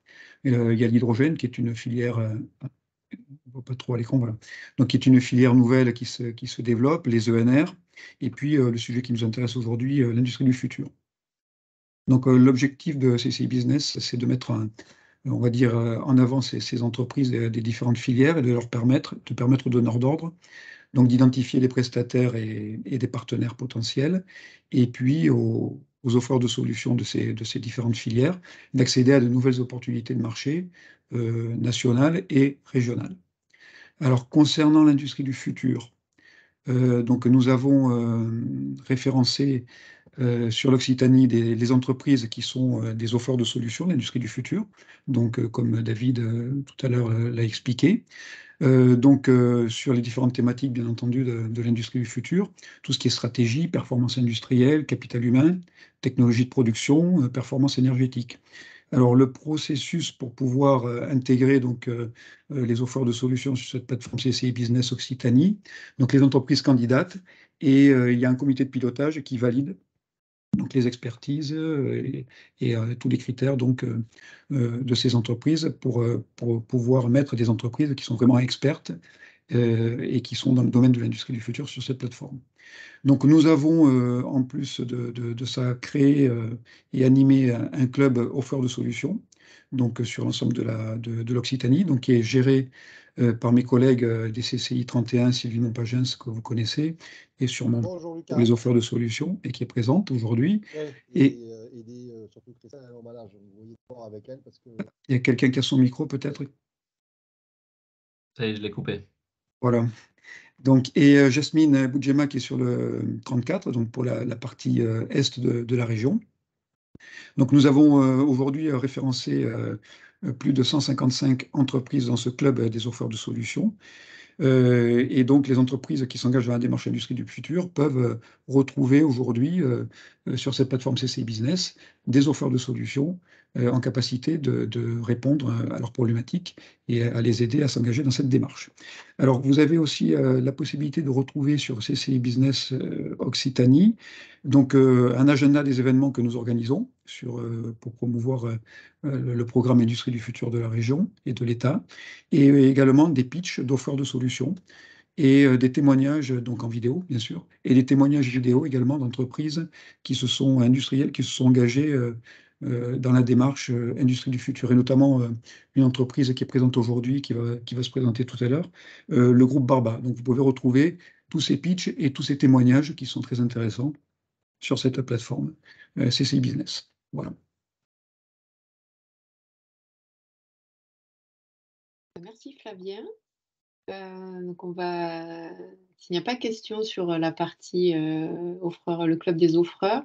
il y a l'hydrogène, qui est une filière, on ne voit pas trop à l'écran, voilà. Donc, qui est une filière nouvelle qui se développe, les ENR, et puis le sujet qui nous intéresse aujourd'hui, l'industrie du futur. Donc, l'objectif de CCI Business, c'est de mettre on va dire, en avant ces entreprises des différentes filières et de leur permettre aux donneurs d'ordre donc d'identifier les prestataires et des partenaires potentiels, et puis aux offreurs de solutions de ces différentes filières, d'accéder à de nouvelles opportunités de marché nationales et régionales. Alors, concernant l'industrie du futur, donc nous avons référencé sur l'Occitanie les entreprises qui sont des offreurs de solutions, l'industrie du futur, donc comme David tout à l'heure l'a expliqué. Donc sur les différentes thématiques, bien entendu, de l'industrie du futur, tout ce qui est stratégie, performance industrielle, capital humain, technologie de production, performance énergétique. Alors le processus pour pouvoir intégrer donc les offreurs de solutions sur cette plateforme CCI Business Occitanie, donc les entreprises candidates, et il y a un comité de pilotage qui valide donc les expertises et tous les critères donc, de ces entreprises pour pouvoir mettre des entreprises qui sont vraiment expertes et qui sont dans le domaine de l'industrie du futur sur cette plateforme. Donc nous avons, en plus de ça, créé et animé un club offreur de solutions donc, sur l'ensemble de l'Occitanie, donc qui est géré par mes collègues des CCI 31, Sylvie Monpagens, que vous connaissez, et sûrement pour les offreurs de solutions, et qui est présente aujourd'hui. Et surtout Christelle Emballage, vous voyez fort avec elle parce que... Il y a quelqu'un qui a son micro, peut-être? Ça y est, je l'ai coupé. Voilà. Donc, et Jasmine Boudjema qui est sur le 34, donc pour la partie est de la région. Donc nous avons aujourd'hui référencé plus de 155 entreprises dans ce club des offreurs de solutions. Et donc, les entreprises qui s'engagent dans la démarche industrie du futur peuvent retrouver aujourd'hui sur cette plateforme CCI Business des offreurs de solutions en capacité de répondre à leurs problématiques et à les aider à s'engager dans cette démarche. Alors, vous avez aussi la possibilité de retrouver sur CCI Business Occitanie donc, un agenda des événements que nous organisons pour promouvoir le programme Industrie du futur de la région et de l'État, et également des pitchs d'offres de solutions et des témoignages, donc en vidéo bien sûr, et des témoignages vidéo également d'entreprises industrielles qui se sont engagées dans la démarche Industrie du futur, et notamment une entreprise qui est présente aujourd'hui, qui va se présenter tout à l'heure, le groupe Barba. Donc vous pouvez retrouver tous ces pitchs et tous ces témoignages qui sont très intéressants sur cette plateforme CCI Business. Voilà. Merci Flavien. Donc s'il n'y a pas question sur la partie offreur, le club des offreurs,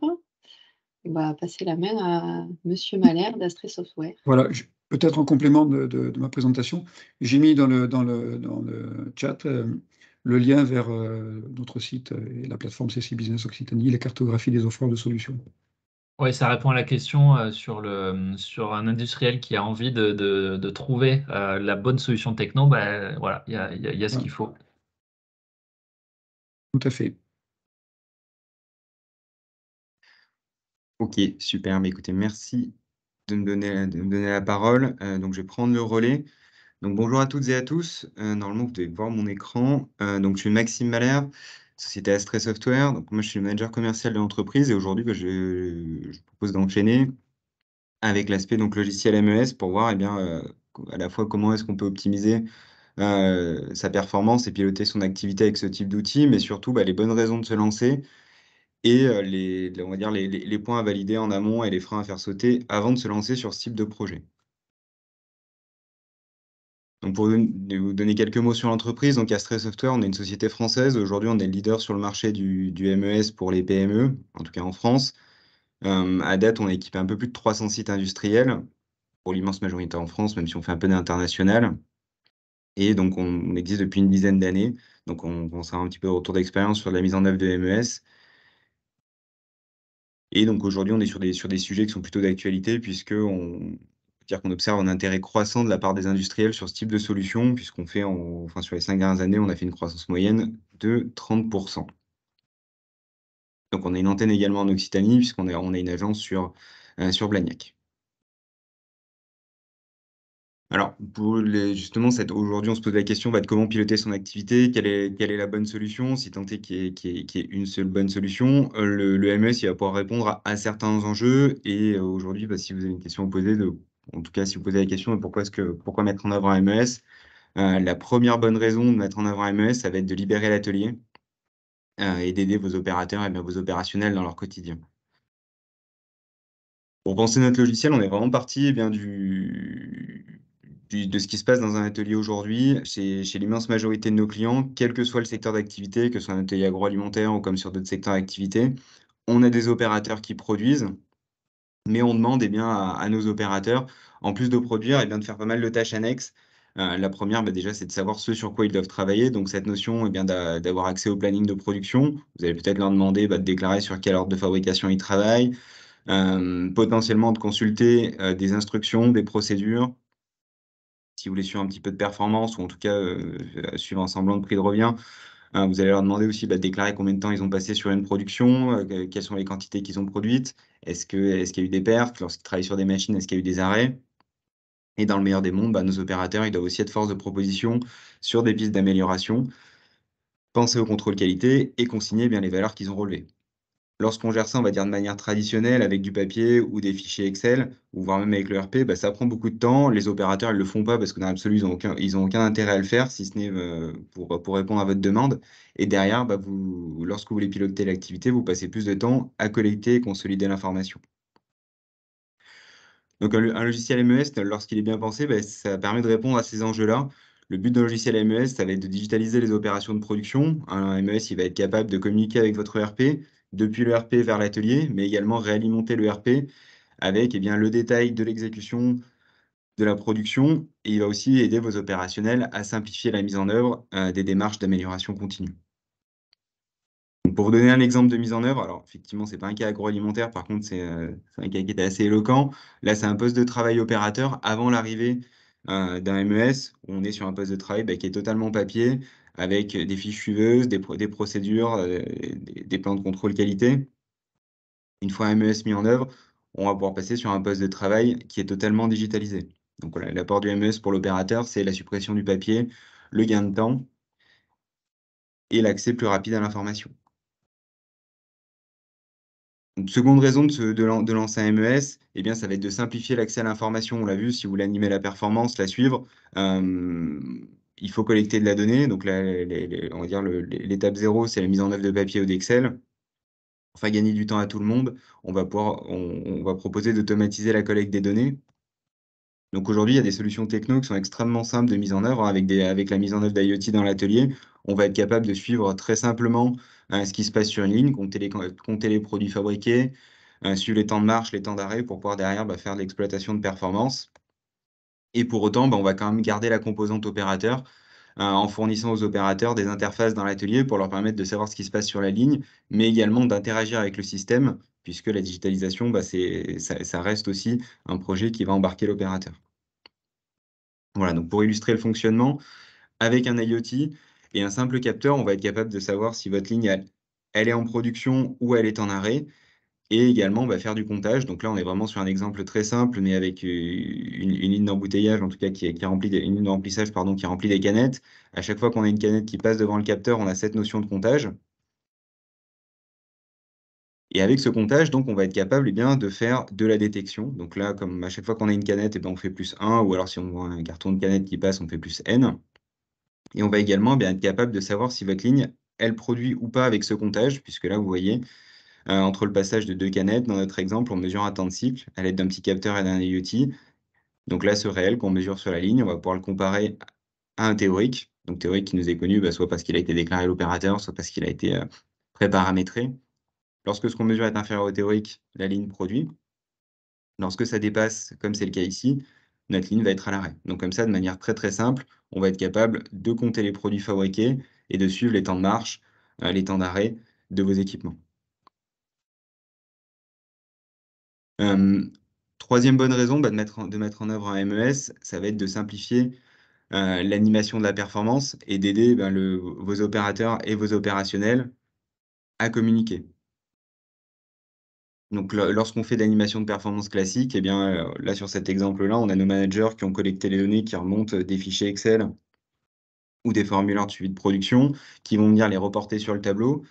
on va passer la main à Monsieur Malher d'Astre Software. Voilà, peut-être en complément de ma présentation, j'ai mis dans le chat le lien vers notre site et la plateforme CC Business Occitanie, les cartographies des offreurs de solutions. Oui, ça répond à la question sur un industriel qui a envie de trouver la bonne solution techno. Ben, voilà, il y a ce qu'il faut. Tout à fait. Ok, super. Mais écoutez, merci de me donner la parole. Donc, je vais prendre le relais. Donc, bonjour à toutes et à tous. Normalement, vous devez voir mon écran. Donc, je suis Maxime Malher, société Astre Software. Donc, moi, je suis le manager commercial de l'entreprise. Et aujourd'hui, je propose d'enchaîner avec l'aspect donc logiciel MES pour voir à la fois comment est-ce qu'on peut optimiser sa performance et piloter son activité avec ce type d'outils, mais surtout les bonnes raisons de se lancer et on va dire les points à valider en amont et les freins à faire sauter avant de se lancer sur ce type de projet. Donc pour vous donner quelques mots sur l'entreprise, donc Astre Software, on est une société française. Aujourd'hui, on est le leader sur le marché du MES pour les PME, en tout cas en France. À date, on a équipé un peu plus de 300 sites industriels, pour l'immense majorité en France, même si on fait un peu d'international. Et donc, on existe depuis une dizaine d'années. Donc, on commence à avoir un petit peu de retour d'expérience sur la mise en œuvre de MES. Et donc, aujourd'hui, on est sur des sujets qui sont plutôt d'actualité, puisqu'on peut dire qu'on observe un intérêt croissant de la part des industriels sur ce type de solution, puisqu'on fait, sur les 5 dernières années, on a fait une croissance moyenne de 30%. Donc, on a une antenne également en Occitanie, puisqu'on a une agence sur Blagnac. Alors, justement, aujourd'hui, on se pose la question de comment piloter son activité, quelle est la bonne solution, si tant est qu'il y ait une seule bonne solution. Le MES, il va pouvoir répondre à certains enjeux. Et aujourd'hui, si vous avez une question à vous poser, en tout cas, si vous posez la question de pourquoi mettre en œuvre un MES, la première bonne raison de mettre en œuvre un MES, ça va être de libérer l'atelier et d'aider vos opérateurs et vos opérationnels dans leur quotidien. Pour penser notre logiciel, on est vraiment parti de ce qui se passe dans un atelier aujourd'hui, chez l'immense majorité de nos clients, quel que soit le secteur d'activité, que ce soit un atelier agroalimentaire ou comme sur d'autres secteurs d'activité. On a des opérateurs qui produisent, mais on demande à nos opérateurs, en plus de produire, de faire pas mal de tâches annexes. La première, déjà, c'est de savoir ce sur quoi ils doivent travailler. Donc, cette notion d'avoir accès au planning de production. Vous allez peut-être leur demander de déclarer sur quel ordre de fabrication ils travaillent, potentiellement de consulter des instructions, des procédures. Si vous voulez suivre un petit peu de performance ou en tout cas suivre un semblant de prix de revient, vous allez leur demander aussi de déclarer combien de temps ils ont passé sur une production, quelles sont les quantités qu'ils ont produites, est-ce qu'il y a eu des pertes, lorsqu'ils travaillent sur des machines, est-ce qu'il y a eu des arrêts. Et dans le meilleur des mondes, nos opérateurs, ils doivent aussi être force de proposition sur des pistes d'amélioration, penser au contrôle qualité et consigner les valeurs qu'ils ont relevées. Lorsqu'on gère ça, on va dire de manière traditionnelle, avec du papier ou des fichiers Excel, ou voire même avec le RP, ça prend beaucoup de temps. Les opérateurs, ils ne le font pas parce que dans l'absolu, ils ont aucun intérêt à le faire, si ce n'est pour répondre à votre demande. Et derrière, lorsque vous voulez piloter l'activité, vous passez plus de temps à collecter et consolider l'information. Donc, un logiciel MES, lorsqu'il est bien pensé, ça permet de répondre à ces enjeux-là. Le but d'un logiciel MES, ça va être de digitaliser les opérations de production. Un MES, il va être capable de communiquer avec votre ERP, depuis le RP vers l'atelier, mais également réalimenter le RP avec le détail de l'exécution de la production. Et il va aussi aider vos opérationnels à simplifier la mise en œuvre des démarches d'amélioration continue. Donc, pour vous donner un exemple de mise en œuvre, alors effectivement, ce n'est pas un cas agroalimentaire, par contre, c'est un cas qui était assez éloquent. Là, c'est un poste de travail opérateur avant l'arrivée d'un MES, où on est sur un poste de travail qui est totalement papier, avec des fiches suiveuses, des procédures, des plans de contrôle qualité. Une fois un MES mis en œuvre, on va pouvoir passer sur un poste de travail qui est totalement digitalisé. Donc voilà, l'apport du MES pour l'opérateur, c'est la suppression du papier, le gain de temps et l'accès plus rapide à l'information. Une seconde raison de lancer un MES, ça va être de simplifier l'accès à l'information. On l'a vu, si vous voulez animer la performance, la suivre, il faut collecter de la donnée. Donc là, on va dire l'étape 0, c'est la mise en œuvre de papier ou d'Excel. Enfin, gagner du temps à tout le monde, on va proposer d'automatiser la collecte des données. Donc aujourd'hui, il y a des solutions techno qui sont extrêmement simples de mise en œuvre, hein, avec la mise en œuvre d'IoT dans l'atelier. On va être capable de suivre très simplement ce qui se passe sur une ligne, compter les produits fabriqués, suivre les temps de marche, les temps d'arrêt pour pouvoir derrière faire de l'exploitation de performance. Et pour autant, on va quand même garder la composante opérateur en fournissant aux opérateurs des interfaces dans l'atelier pour leur permettre de savoir ce qui se passe sur la ligne, mais également d'interagir avec le système, puisque la digitalisation, ça reste aussi un projet qui va embarquer l'opérateur. Voilà, donc pour illustrer le fonctionnement, avec un IoT et un simple capteur, on va être capable de savoir si votre ligne, elle est en production ou elle est en arrêt. Et également, on va faire du comptage. Donc là, on est vraiment sur un exemple très simple, mais avec une ligne d'embouteillage, en tout cas, qui remplit une ligne de remplissage, pardon, qui remplit des canettes. À chaque fois qu'on a une canette qui passe devant le capteur, on a cette notion de comptage. Et avec ce comptage, donc, on va être capable de faire de la détection. Donc là, comme à chaque fois qu'on a une canette, on fait plus 1, ou alors si on voit un carton de canette qui passe, on fait plus N. Et on va également être capable de savoir si votre ligne, elle produit ou pas avec ce comptage, puisque là, vous voyez, entre le passage de 2 canettes, dans notre exemple, on mesure un temps de cycle à l'aide d'un petit capteur et d'un IoT. Donc là, ce réel qu'on mesure sur la ligne, on va pouvoir le comparer à un théorique. Donc théorique qui nous est connu, soit parce qu'il a été déclaré à l'opérateur, soit parce qu'il a été préparamétré. Lorsque ce qu'on mesure est inférieur au théorique, la ligne produit. Lorsque ça dépasse, comme c'est le cas ici, notre ligne va être à l'arrêt. Donc comme ça, de manière très très simple, on va être capable de compter les produits fabriqués et de suivre les temps de marche, les temps d'arrêt de vos équipements. Troisième bonne raison de mettre en œuvre un MES, ça va être de simplifier l'animation de la performance et d'aider vos opérateurs et vos opérationnels à communiquer. Donc lorsqu'on fait de l'animation de performance classique, là sur cet exemple-là, on a nos managers qui ont collecté les données, qui remontent des fichiers Excel ou des formulaires de suivi de production, qui vont venir les reporter sur le tableau.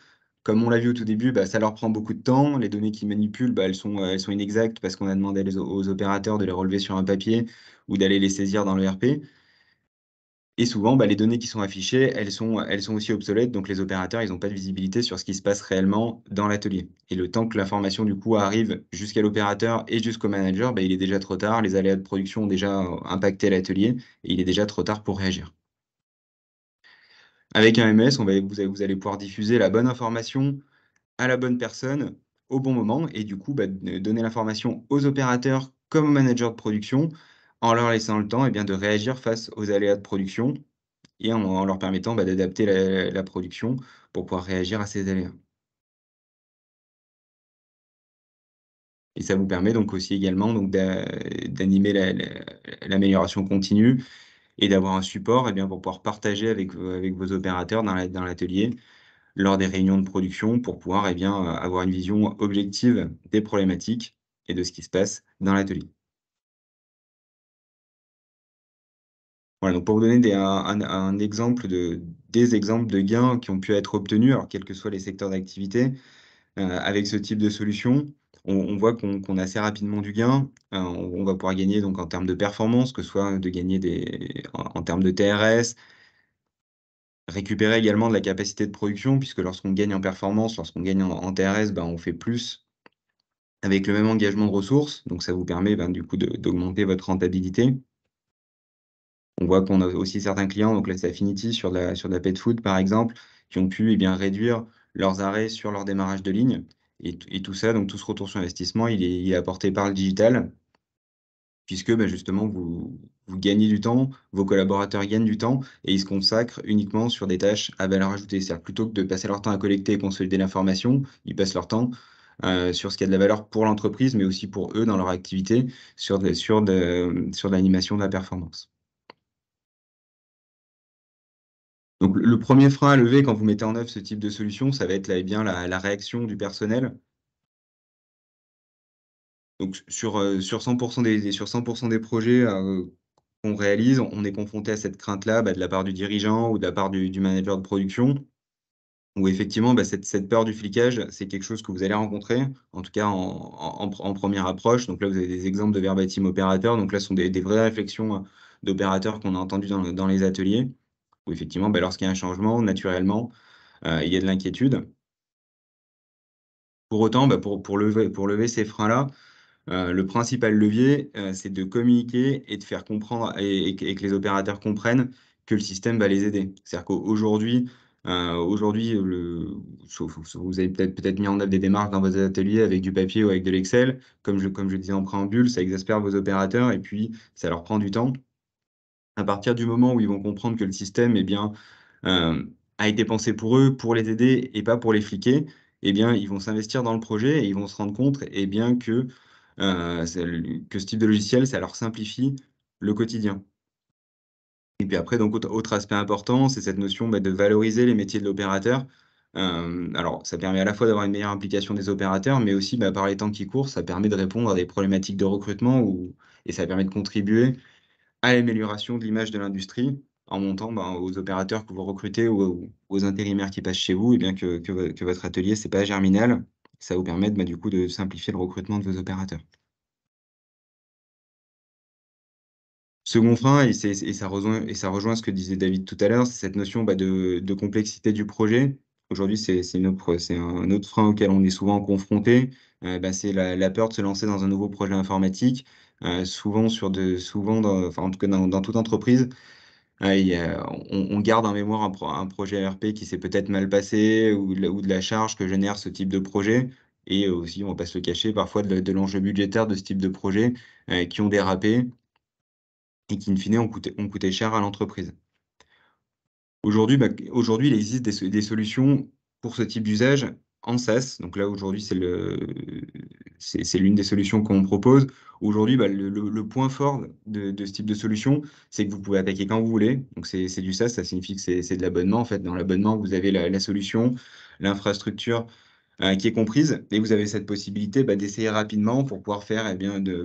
Comme on l'a vu au tout début, ça leur prend beaucoup de temps. Les données qu'ils manipulent, elles sont inexactes parce qu'on a demandé aux opérateurs de les relever sur un papier ou d'aller les saisir dans le RP. Et souvent, les données qui sont affichées, elles sont aussi obsolètes, donc les opérateurs, ils n'ont pas de visibilité sur ce qui se passe réellement dans l'atelier. Et le temps que l'information, du coup, arrive jusqu'à l'opérateur et jusqu'au manager, il est déjà trop tard. Les aléas de production ont déjà impacté l'atelier et il est déjà trop tard pour réagir. Avec un MES, vous allez pouvoir diffuser la bonne information à la bonne personne au bon moment et du coup, donner l'information aux opérateurs comme aux managers de production en leur laissant le temps de réagir face aux aléas de production et en leur permettant d'adapter la production pour pouvoir réagir à ces aléas. Et ça vous permet donc aussi également d'animer l'amélioration continue et d'avoir un support pour pouvoir partager avec vos opérateurs dans l'atelier lors des réunions de production pour pouvoir avoir une vision objective des problématiques et de ce qui se passe dans l'atelier. Voilà, donc pour vous donner un exemple des exemples de gains qui ont pu être obtenus, alors quels que soient les secteurs d'activité, avec ce type de solution, on voit qu'on a assez rapidement du gain. On va pouvoir gagner donc en termes de performance, que ce soit de gagner en termes de TRS, récupérer également de la capacité de production, puisque lorsqu'on gagne en performance, lorsqu'on gagne en TRS, on fait plus avec le même engagement de ressources. Donc ça vous permet du coup d'augmenter votre rentabilité. On voit qu'on a aussi certains clients, donc là c'est Affinity sur de la pet food par exemple, qui ont pu réduire leurs arrêts sur leur démarrage de ligne. Et tout ça, donc tout ce retour sur investissement, il est apporté par le digital, puisque justement vous gagnez du temps, vos collaborateurs gagnent du temps et ils se consacrent uniquement sur des tâches à valeur ajoutée. C'est-à-dire plutôt que de passer leur temps à collecter et consolider l'information, ils passent leur temps sur ce qui a de la valeur pour l'entreprise, mais aussi pour eux dans leur activité, sur de l'animation de la performance. Donc le premier frein à lever quand vous mettez en œuvre ce type de solution, ça va être la réaction du personnel. Donc sur 100% des projets qu'on réalise, on est confronté à cette crainte-là, de la part du dirigeant ou de la part du manager de production, où effectivement, cette peur du flicage, c'est quelque chose que vous allez rencontrer, en tout cas en première approche. Donc là, vous avez des exemples de verbatim opérateurs. Donc là, ce sont des vraies réflexions d'opérateurs qu'on a entendues dans les ateliers, où effectivement, lorsqu'il y a un changement, naturellement, il y a de l'inquiétude. Pour autant, pour lever ces freins-là, Le principal levier, c'est de communiquer et de faire comprendre et que les opérateurs comprennent que le système va les aider. C'est-à-dire qu'aujourd'hui, vous avez peut-être mis en œuvre des démarches dans vos ateliers avec du papier ou avec de l'Excel. Comme je disais en préambule, ça exaspère vos opérateurs et puis ça leur prend du temps. À partir du moment où ils vont comprendre que le système, a été pensé pour eux, pour les aider et pas pour les fliquer, ils vont s'investir dans le projet et ils vont se rendre compte, que ce type de logiciel, ça leur simplifie le quotidien. Et puis après, donc autre aspect important, c'est cette notion, de valoriser les métiers de l'opérateur. Alors ça permet à la fois d'avoir une meilleure implication des opérateurs, mais aussi, par les temps qui courent, ça permet de répondre à des problématiques de recrutement et ça permet de contribuer à l'amélioration de l'image de l'industrie en montant, aux opérateurs que vous recrutez ou aux intérimaires qui passent chez vous, que votre atelier, c'est pas Germinal. Ça vous permet du coup, de simplifier le recrutement de vos opérateurs. Second frein, et ça rejoint ce que disait David tout à l'heure, c'est cette notion, de complexité du projet. Aujourd'hui, c'est un autre frein auquel on est souvent confronté. C'est la peur de se lancer dans un nouveau projet informatique. Souvent enfin, en tout cas, dans toute entreprise, on garde en mémoire un projet ERP qui s'est peut-être mal passé ou de la charge que génère ce type de projet. Et aussi, on va pas se le cacher, parfois de l'enjeu budgétaire de ce type de projet qui ont dérapé et qui, in fine, ont coûté cher à l'entreprise. Aujourd'hui, il existe des solutions pour ce type d'usage en SaaS. Donc là, aujourd'hui, c'est l'une des solutions qu'on propose. Aujourd'hui, le point fort de ce type de solution, c'est que vous pouvez attaquer quand vous voulez. Donc c'est du SaaS, ça signifie que c'est de l'abonnement. En fait, dans l'abonnement, vous avez la solution, l'infrastructure qui est comprise, et vous avez cette possibilité d'essayer rapidement pour pouvoir faire,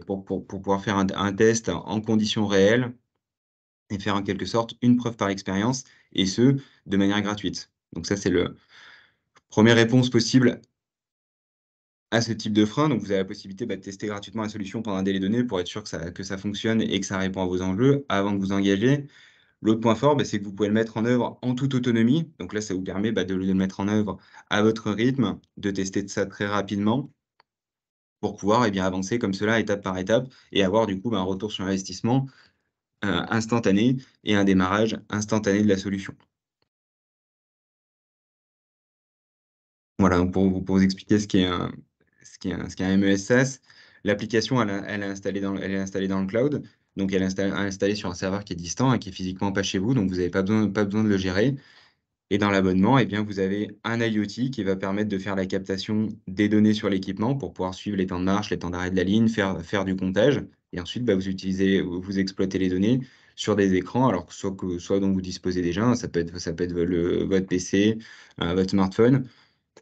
pour pouvoir faire un test en conditions réelles et faire en quelque sorte une preuve par expérience, et ce, de manière gratuite. Donc ça, c'est le première réponse possible à ce type de frein. Donc vous avez la possibilité de tester gratuitement la solution pendant un délai donné pour être sûr que ça fonctionne et que ça répond à vos enjeux avant de vous engager. L'autre point fort, c'est que vous pouvez le mettre en œuvre en toute autonomie. Donc là, ça vous permet de le mettre en œuvre à votre rythme, de tester ça très rapidement pour pouvoir avancer comme cela, étape par étape, et avoir du coup un retour sur investissement instantané et un démarrage instantané de la solution. Voilà, donc pour vous expliquer ce qu'est un MES SaaS, l'application, elle est installée dans le cloud. Donc elle est installée sur un serveur qui est distant et qui est physiquement pas chez vous, donc vous n'avez pas besoin de le gérer. Et dans l'abonnement, vous avez un IoT qui va permettre de faire la captation des données sur l'équipement pour pouvoir suivre les temps de marche, les temps d'arrêt de la ligne, faire du comptage. Et ensuite, vous exploitez les données sur des écrans, alors soit dont vous disposez déjà, ça peut être votre PC, votre smartphone,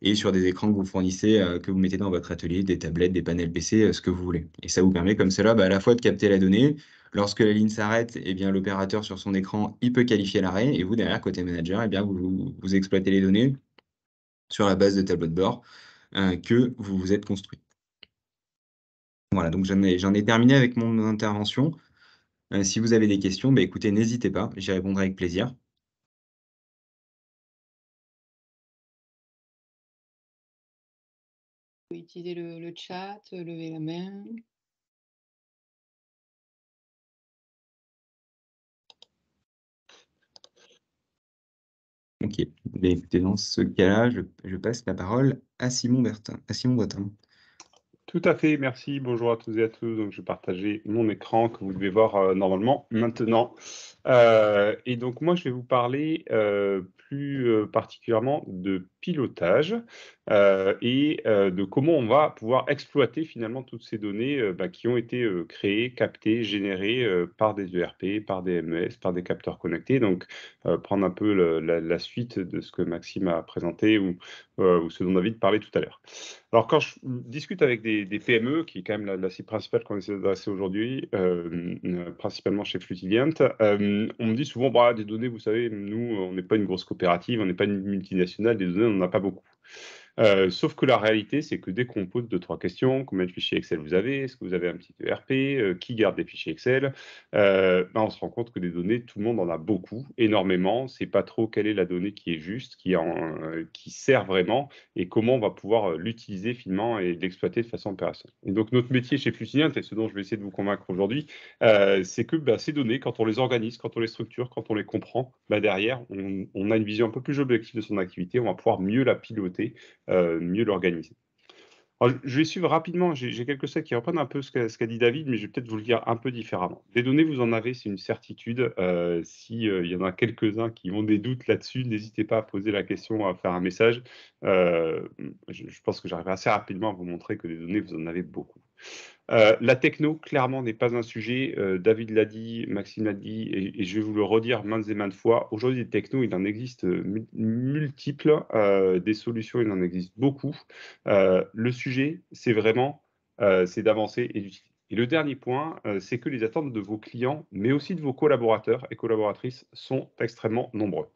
et sur des écrans que vous fournissez, que vous mettez dans votre atelier, des tablettes, des panels PC, ce que vous voulez. Et ça vous permet comme cela, à la fois de capter la donnée. Lorsque la ligne s'arrête, l'opérateur sur son écran, il peut qualifier l'arrêt, et vous, derrière, côté manager, vous exploitez les données sur la base de tableaux de bord que vous vous êtes construit. Voilà, donc j'en ai terminé avec mon intervention. Si vous avez des questions, écoutez, n'hésitez pas, j'y répondrai avec plaisir. Vous pouvez utiliser le chat, lever la main. Ok, écoutez, dans ce cas-là, je passe la parole à Simon Breton. Tout à fait, merci. Bonjour à toutes et à tous. Donc, je vais partager mon écran que vous devez voir normalement maintenant. Et donc, moi, je vais vous parler plus particulièrement de pilotage et de comment on va pouvoir exploiter finalement toutes ces données qui ont été créées, captées, générées par des ERP, par des MES, par des capteurs connectés. Donc, prendre un peu la suite de ce que Maxime a présenté ou ce dont David parlait tout à l'heure. Alors, quand je discute avec des PME, qui est quand même la cible principale qu'on essaie d'adresser aujourd'hui, principalement chez Flutilient, on me dit souvent, des données, vous savez, nous, on n'est pas une grosse coopérative, on n'est pas une multinationale, des données, on n'en a pas beaucoup. Sauf que la réalité, c'est que dès qu'on pose 2-3 questions, combien de fichiers Excel vous avez? Est-ce que vous avez un petit ERP? Qui garde des fichiers Excel? On se rend compte que des données, tout le monde en a beaucoup, énormément. C'est pas trop quelle est la donnée qui est juste, qui sert vraiment et comment on va pouvoir l'utiliser finement et l'exploiter de façon opérationnelle. Et donc notre métier chez Fluciniant, et ce dont je vais essayer de vous convaincre aujourd'hui, c'est que ces données, quand on les organise, quand on les structure, quand on les comprend, derrière, on a une vision un peu plus objective de son activité, on va pouvoir mieux la piloter, mieux l'organiser. Alors, je vais suivre rapidement, j'ai quelques slides qui reprennent un peu ce qu'a dit David, mais je vais peut-être vous le dire un peu différemment. Des données, vous en avez, c'est une certitude. S'il y en a quelques-uns qui ont des doutes là-dessus, n'hésitez pas à poser la question, à faire un message. Je pense que j'arriverai assez rapidement à vous montrer que des données, vous en avez beaucoup. La techno, clairement, n'est pas un sujet. David l'a dit, Maxime l'a dit, et je vais vous le redire maintes et maintes fois. Aujourd'hui, des technos, il en existe multiples. Des solutions, il en existe beaucoup. Le sujet, c'est vraiment c'est d'avancer et d'utiliser. Et le dernier point, c'est que les attentes de vos clients, mais aussi de vos collaborateurs et collaboratrices, sont extrêmement nombreux.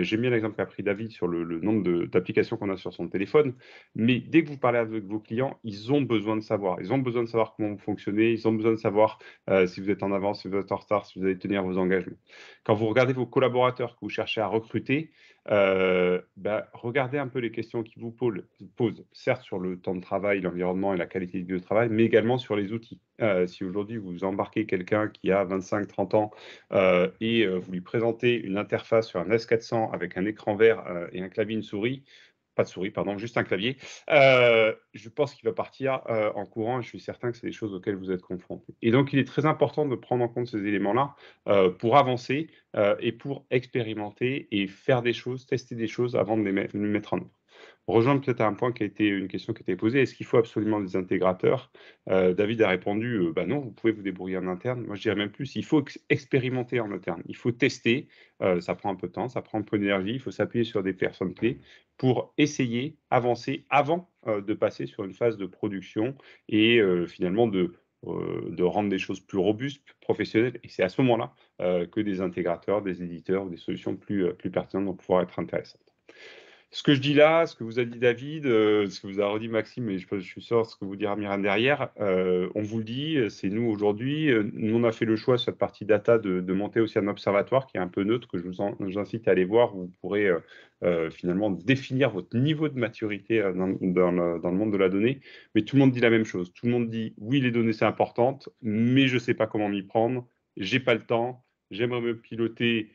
J'ai mis un exemple qu'a pris David sur le nombre d'applications qu'on a sur son téléphone, mais dès que vous parlez avec vos clients, ils ont besoin de savoir. Ils ont besoin de savoir comment vous fonctionnez, ils ont besoin de savoir si vous êtes en avance, si vous êtes en retard, si vous allez tenir vos engagements. Quand vous regardez vos collaborateurs que vous cherchez à recruter, regardez un peu les questions qu'ils vous posent, certes sur le temps de travail, l'environnement et la qualité de vie au travail, mais également sur les outils. Si aujourd'hui vous embarquez quelqu'un qui a 25-30 ans et vous lui présentez une interface sur un S400 avec un écran vert et un clavier, une souris, pas de souris, pardon, juste un clavier, je pense qu'il va partir en courant et je suis certain que c'est des choses auxquelles vous êtes confrontés. Et donc, il est très important de prendre en compte ces éléments-là pour avancer et pour expérimenter et faire des choses, tester des choses avant de les mettre en œuvre. Rejoindre peut-être un point qui a été une question qui a été posée, est-ce qu'il faut absolument des intégrateurs? David a répondu, non, vous pouvez vous débrouiller en interne. Moi, je dirais même plus, il faut expérimenter en interne. Il faut tester, ça prend un peu de temps, ça prend un peu d'énergie, il faut s'appuyer sur des personnes clés pour essayer, avancer avant de passer sur une phase de production et finalement de rendre des choses plus robustes, plus professionnelles. Et c'est à ce moment-là que des intégrateurs, des éditeurs ou des solutions plus pertinentes vont pouvoir être intéressantes. Ce que je dis là, ce que vous a dit David, ce que vous a redit Maxime, et je suis sûr ce que vous dira Myriam derrière, on vous le dit, c'est nous aujourd'hui. Nous, on a fait le choix sur cette partie data de monter aussi un observatoire qui est un peu neutre, que je vous incite à aller voir, où vous pourrez finalement définir votre niveau de maturité dans le monde de la donnée. Mais tout le monde dit la même chose. Tout le monde dit, oui, les données, c'est important, mais je ne sais pas comment m'y prendre, j'ai pas le temps, j'aimerais me piloter.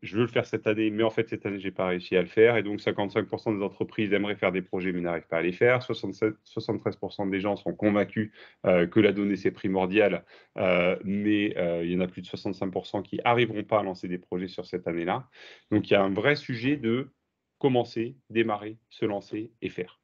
Je veux le faire cette année, mais en fait, cette année, je n'ai pas réussi à le faire. Et donc, 55% des entreprises aimeraient faire des projets, mais n'arrivent pas à les faire. 73% des gens sont convaincus que la donnée, c'est primordial, mais il y en a plus de 65% qui n'arriveront pas à lancer des projets sur cette année-là. Donc, il y a un vrai sujet de commencer, démarrer, se lancer et faire.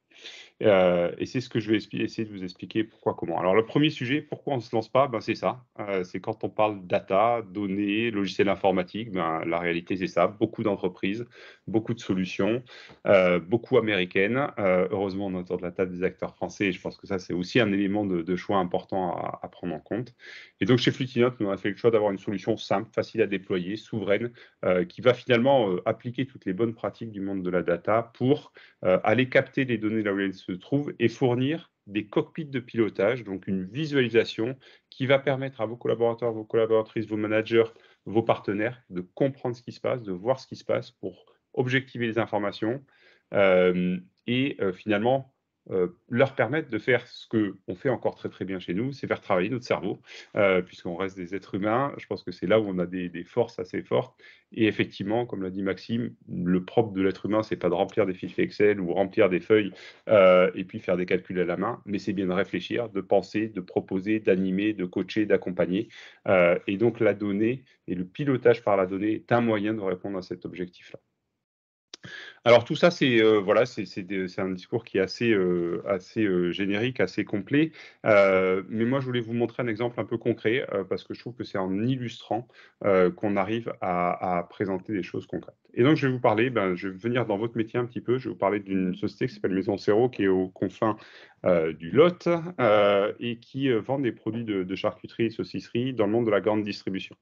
Et c'est ce que je vais essayer de vous expliquer pourquoi, comment. Alors, le premier sujet, pourquoi on ne se lance pas, c'est ça. C'est quand on parle data, données, logiciels informatiques, la réalité, c'est ça. Beaucoup d'entreprises, beaucoup de solutions, beaucoup américaines. Heureusement, on a autour de la table des acteurs français. Et je pense que ça, c'est aussi un élément de choix important à prendre en compte. Et donc, chez Fluciniant, nous, on a fait le choix d'avoir une solution simple, facile à déployer, souveraine, qui va finalement appliquer toutes les bonnes pratiques du monde de la data pour aller capter les données là où elles se trouvent et fournir des cockpits de pilotage, donc une visualisation qui va permettre à vos collaborateurs, vos collaboratrices, vos managers, vos partenaires de comprendre ce qui se passe, de voir ce qui se passe pour objectiver les informations et finalement leur permettre de faire ce qu'on fait encore très très bien chez nous, c'est faire travailler notre cerveau, puisqu'on reste des êtres humains. Je pense que c'est là où on a des forces assez fortes. Et effectivement, comme l'a dit Maxime, le propre de l'être humain, c'est pas de remplir des fichiers Excel ou remplir des feuilles et puis faire des calculs à la main, mais c'est bien de réfléchir, de penser, de proposer, d'animer, de coacher, d'accompagner. Et donc la donnée et le pilotage par la donnée est un moyen de répondre à cet objectif-là. Alors tout ça, c'est un discours qui est assez générique, assez complet. Mais moi, je voulais vous montrer un exemple un peu concret parce que je trouve que c'est en illustrant qu'on arrive à présenter des choses concrètes. Et donc, je vais vous parler, je vais venir dans votre métier un petit peu. Je vais vous parler d'une société qui s'appelle Maison Serreau, qui est aux confins du Lot et qui vend des produits de charcuterie et de saucisserie dans le monde de la grande distribution.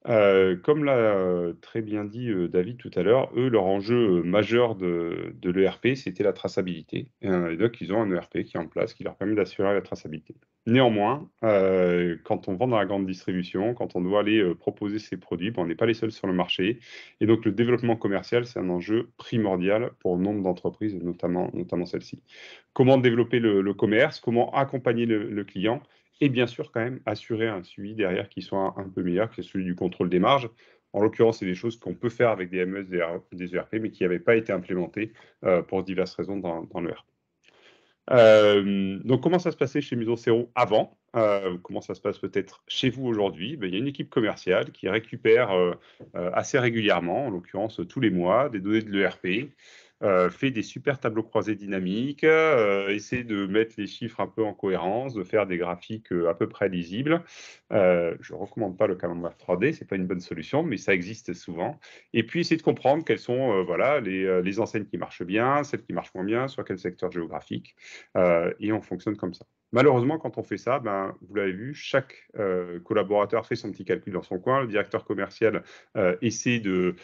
Comme l'a très bien dit David tout à l'heure, eux, leur enjeu majeur de l'ERP, c'était la traçabilité. Et donc, ils ont un ERP qui est en place, qui leur permet d'assurer la traçabilité. Néanmoins, quand on vend dans la grande distribution, quand on doit aller proposer ses produits, on n'est pas les seuls sur le marché. Et donc, le développement commercial, c'est un enjeu primordial pour nombre d'entreprises, notamment celle-ci. Comment développer le commerce, comment accompagner le client et bien sûr, quand même, assurer un suivi derrière qui soit un peu meilleur que celui du contrôle des marges. En l'occurrence, c'est des choses qu'on peut faire avec des MES, des ERP, mais qui n'avaient pas été implémentées pour diverses raisons dans l'ERP. Donc, comment ça se passait chez Muson Zéro avant comment ça se passe peut-être chez vous aujourd'hui? Il y a une équipe commerciale qui récupère assez régulièrement, en l'occurrence tous les mois, des données de l'ERP, fait des super tableaux croisés dynamiques, essaie de mettre les chiffres un peu en cohérence, de faire des graphiques à peu près lisibles. Je ne recommande pas le calendrier 3D, ce n'est pas une bonne solution, mais ça existe souvent. Et puis essayer de comprendre quelles sont voilà, les enseignes qui marchent bien, celles qui marchent moins bien, sur quel secteur géographique, et on fonctionne comme ça. Malheureusement, quand on fait ça, vous l'avez vu, chaque collaborateur fait son petit calcul dans son coin. Le directeur commercial essaie de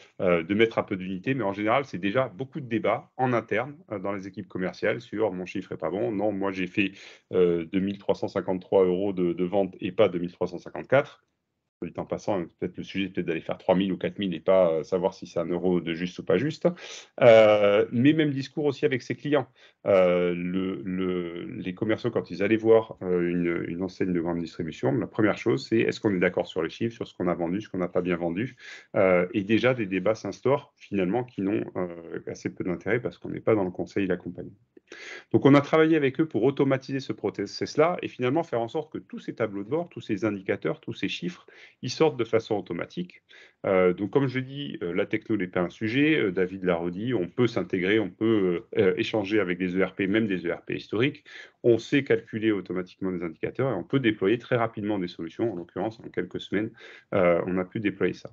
mettre un peu d'unité, mais en général, c'est déjà beaucoup de débats en interne dans les équipes commerciales sur mon chiffre n'est pas bon. Non, moi j'ai fait 2353 € de vente et pas 2354. En passant, peut-être le sujet peut-être d'aller faire 3000 ou 4000 et pas savoir si c'est un euro de juste ou pas juste. Mais même discours aussi avec ses clients. Les commerciaux, quand ils allaient voir une enseigne de grande distribution, la première chose, c'est est-ce qu'on est d'accord sur les chiffres, sur ce qu'on a vendu, ce qu'on n'a pas bien vendu. Et déjà, des débats s'instaurent finalement qui n'ont assez peu d'intérêt parce qu'on n'est pas dans le conseil et l'accompagnement. Donc, on a travaillé avec eux pour automatiser ce process-là et finalement faire en sorte que tous ces tableaux de bord, tous ces indicateurs, tous ces chiffres, ils sortent de façon automatique. Donc, comme je dis, la techno n'est pas un sujet. David l'a redit, on peut s'intégrer, on peut échanger avec des ERP, même des ERP historiques. On sait calculer automatiquement des indicateurs et on peut déployer très rapidement des solutions. En l'occurrence, en quelques semaines, on a pu déployer ça.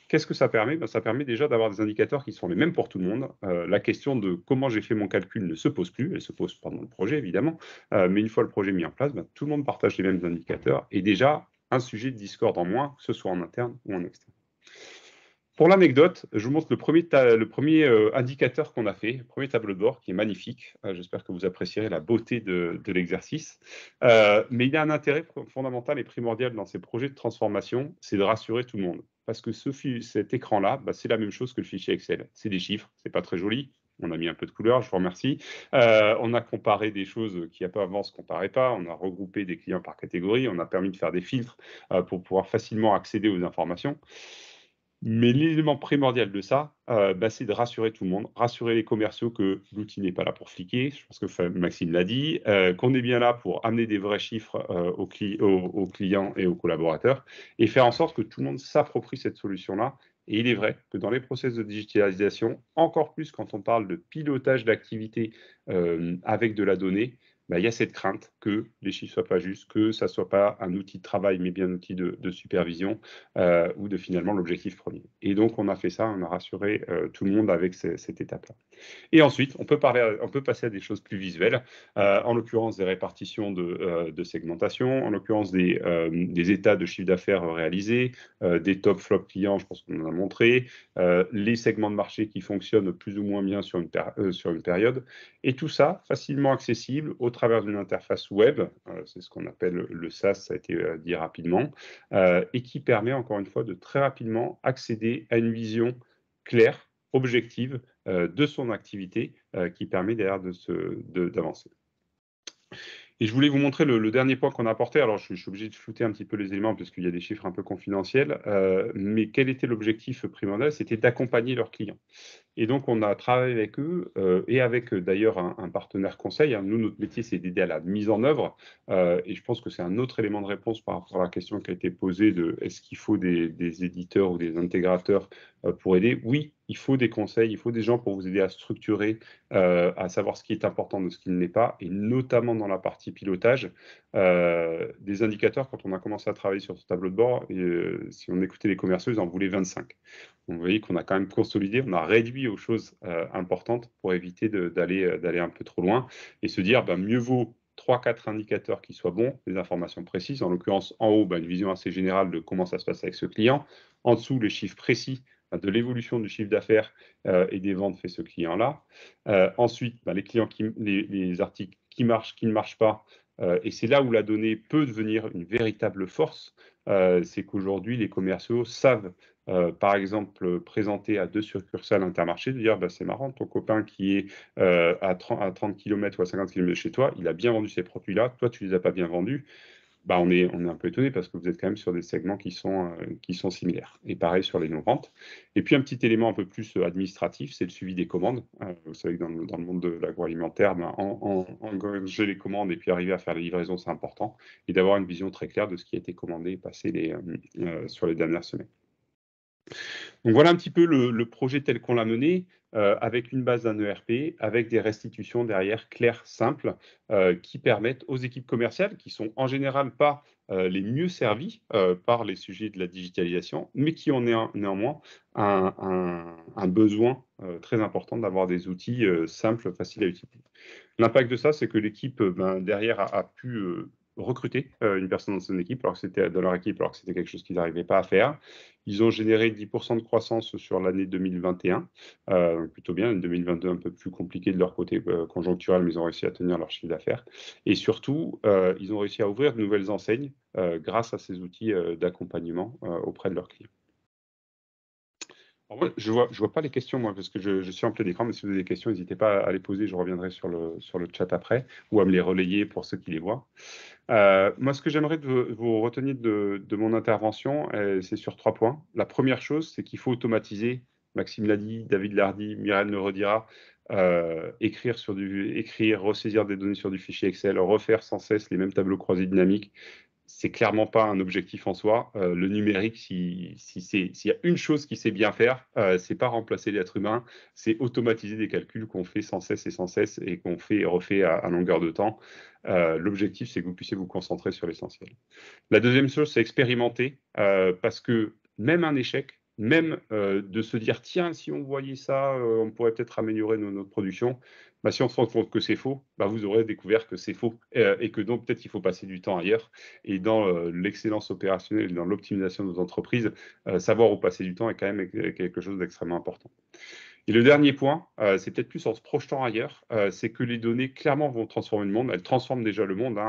Qu'est-ce que ça permet? Ça permet déjà d'avoir des indicateurs qui sont les mêmes pour tout le monde. La question de comment j'ai fait mon calcul ne se pose plus. Elle se pose pendant le projet, évidemment. Mais une fois le projet mis en place, tout le monde partage les mêmes indicateurs. Et déjà, un sujet de discorde en moins, que ce soit en interne ou en externe. Pour l'anecdote, je vous montre le premier indicateur qu'on a fait, le premier tableau de bord qui est magnifique. J'espère que vous apprécierez la beauté de l'exercice. Mais il y a un intérêt fondamental et primordial dans ces projets de transformation, c'est de rassurer tout le monde. Parce que cet écran-là, c'est la même chose que le fichier Excel. C'est des chiffres, c'est pas très joli. On a mis un peu de couleur, je vous remercie. On a comparé des choses qui avant ne se comparaient pas. On a regroupé des clients par catégorie. On a permis de faire des filtres pour pouvoir facilement accéder aux informations. Mais l'élément primordial de ça, c'est de rassurer tout le monde, rassurer les commerciaux que l'outil n'est pas là pour fliquer, je pense que Maxime l'a dit, qu'on est bien là pour amener des vrais chiffres aux clients et aux collaborateurs, et faire en sorte que tout le monde s'approprie cette solution-là. Et il est vrai que dans les process de digitalisation, encore plus quand on parle de pilotage d'activité avec de la donnée, il y a cette crainte que les chiffres ne soient pas justes, que ça ne soit pas un outil de travail, mais bien un outil de supervision ou de finalement l'objectif premier. Et donc, on a fait ça, on a rassuré tout le monde avec cette étape-là. Et ensuite, on peut passer à des choses plus visuelles, en l'occurrence des répartitions de segmentation, en l'occurrence des états de chiffre d'affaires réalisés, des top flop clients, je pense qu'on en a montré, les segments de marché qui fonctionnent plus ou moins bien sur une période, et tout ça facilement accessible au travers d'une interface web, c'est ce qu'on appelle le SaaS, ça a été dit rapidement, et qui permet encore une fois de très rapidement accéder à une vision claire, objective de son activité qui permet derrière d'avancer. Et je voulais vous montrer le dernier point qu'on a apporté. Alors, je suis obligé de flouter un petit peu les éléments parce qu'il y a des chiffres un peu confidentiels. Mais quel était l'objectif primordial? C'était d'accompagner leurs clients. Et donc, on a travaillé avec eux et avec d'ailleurs un partenaire conseil. Nous, notre métier, c'est d'aider à la mise en œuvre. Et je pense que c'est un autre élément de réponse par rapport à la question qui a été posée de est-ce qu'il faut des éditeurs ou des intégrateurs pour aider? Oui, il faut des conseils, il faut des gens pour vous aider à structurer, à savoir ce qui est important de ce qui ne l'est pas, et notamment dans la partie pilotage. Des indicateurs, quand on a commencé à travailler sur ce tableau de bord, si on écoutait les commerciaux, ils en voulaient 25. Donc, vous voyez qu'on a quand même consolidé, on a réduit aux choses importantes pour éviter d'aller un peu trop loin et se dire mieux vaut 3-4 indicateurs qui soient bons, des informations précises. En l'occurrence, en haut, une vision assez générale de comment ça se passe avec ce client. En dessous, les chiffres précis de l'évolution du chiffre d'affaires et des ventes fait ce client-là. Ensuite, les articles qui marchent, qui ne marchent pas. Et c'est là où la donnée peut devenir une véritable force. C'est qu'aujourd'hui, les commerciaux savent, par exemple, présenter à 2 succursales Intermarché, de dire c'est marrant, ton copain qui est à 30 km ou à 50 km de chez toi, il a bien vendu ces produits-là, toi, tu ne les as pas bien vendus. On est un peu étonné parce que vous êtes quand même sur des segments qui sont similaires. Et pareil sur les non-ventes. Et puis un petit élément un peu plus administratif, c'est le suivi des commandes. Vous savez que dans le monde de l'agroalimentaire, engager les commandes et puis arriver à faire les livraisons, c'est important. Et d'avoir une vision très claire de ce qui a été commandé et passé sur les dernières semaines. Donc voilà un petit peu le projet tel qu'on l'a mené, avec une base d'un ERP, avec des restitutions derrière claires, simples, qui permettent aux équipes commerciales, qui sont en général pas les mieux servies par les sujets de la digitalisation, mais qui ont néanmoins un besoin très important d'avoir des outils simples, faciles à utiliser. L'impact de ça, c'est que l'équipe derrière a pu recruter une personne dans son équipe, alors que c'était dans leur équipe, alors que c'était quelque chose qu'ils n'arrivaient pas à faire. Ils ont généré 10% de croissance sur l'année 2021, plutôt bien, une 2022 un peu plus compliquée de leur côté conjoncturel, mais ils ont réussi à tenir leur chiffre d'affaires. Et surtout, ils ont réussi à ouvrir de nouvelles enseignes grâce à ces outils d'accompagnement auprès de leurs clients. Alors moi, je vois pas les questions, moi, parce que je suis en plein écran, mais si vous avez des questions, n'hésitez pas à les poser, je reviendrai sur le chat après, ou à me les relayer pour ceux qui les voient. Moi, ce que j'aimerais que vous reteniez de mon intervention, c'est sur 3 points. La première chose, c'est qu'il faut automatiser. Maxime l'a dit, David l'a dit, Myrène le redira. Écrire, ressaisir des données sur du fichier Excel, refaire sans cesse les mêmes tableaux croisés dynamiques. C'est clairement pas un objectif en soi. Le numérique, s'il y a une chose qu'il sait bien faire, c'est pas remplacer l'être humain, c'est automatiser des calculs qu'on fait sans cesse et qu'on fait et refait à longueur de temps. L'objectif, c'est que vous puissiez vous concentrer sur l'essentiel. La deuxième chose, c'est expérimenter, parce que même un échec, même de se dire, tiens, si on voyait ça, on pourrait peut-être améliorer notre production. Si on se rend compte que c'est faux, vous aurez découvert que c'est faux et que donc peut-être qu'il faut passer du temps ailleurs. Et dans l'excellence opérationnelle, dans l'optimisation de nos entreprises, savoir où passer du temps est quand même quelque chose d'extrêmement important. Et le dernier point, c'est peut-être plus en se projetant ailleurs, c'est que les données clairement vont transformer le monde. Elles transforment déjà le monde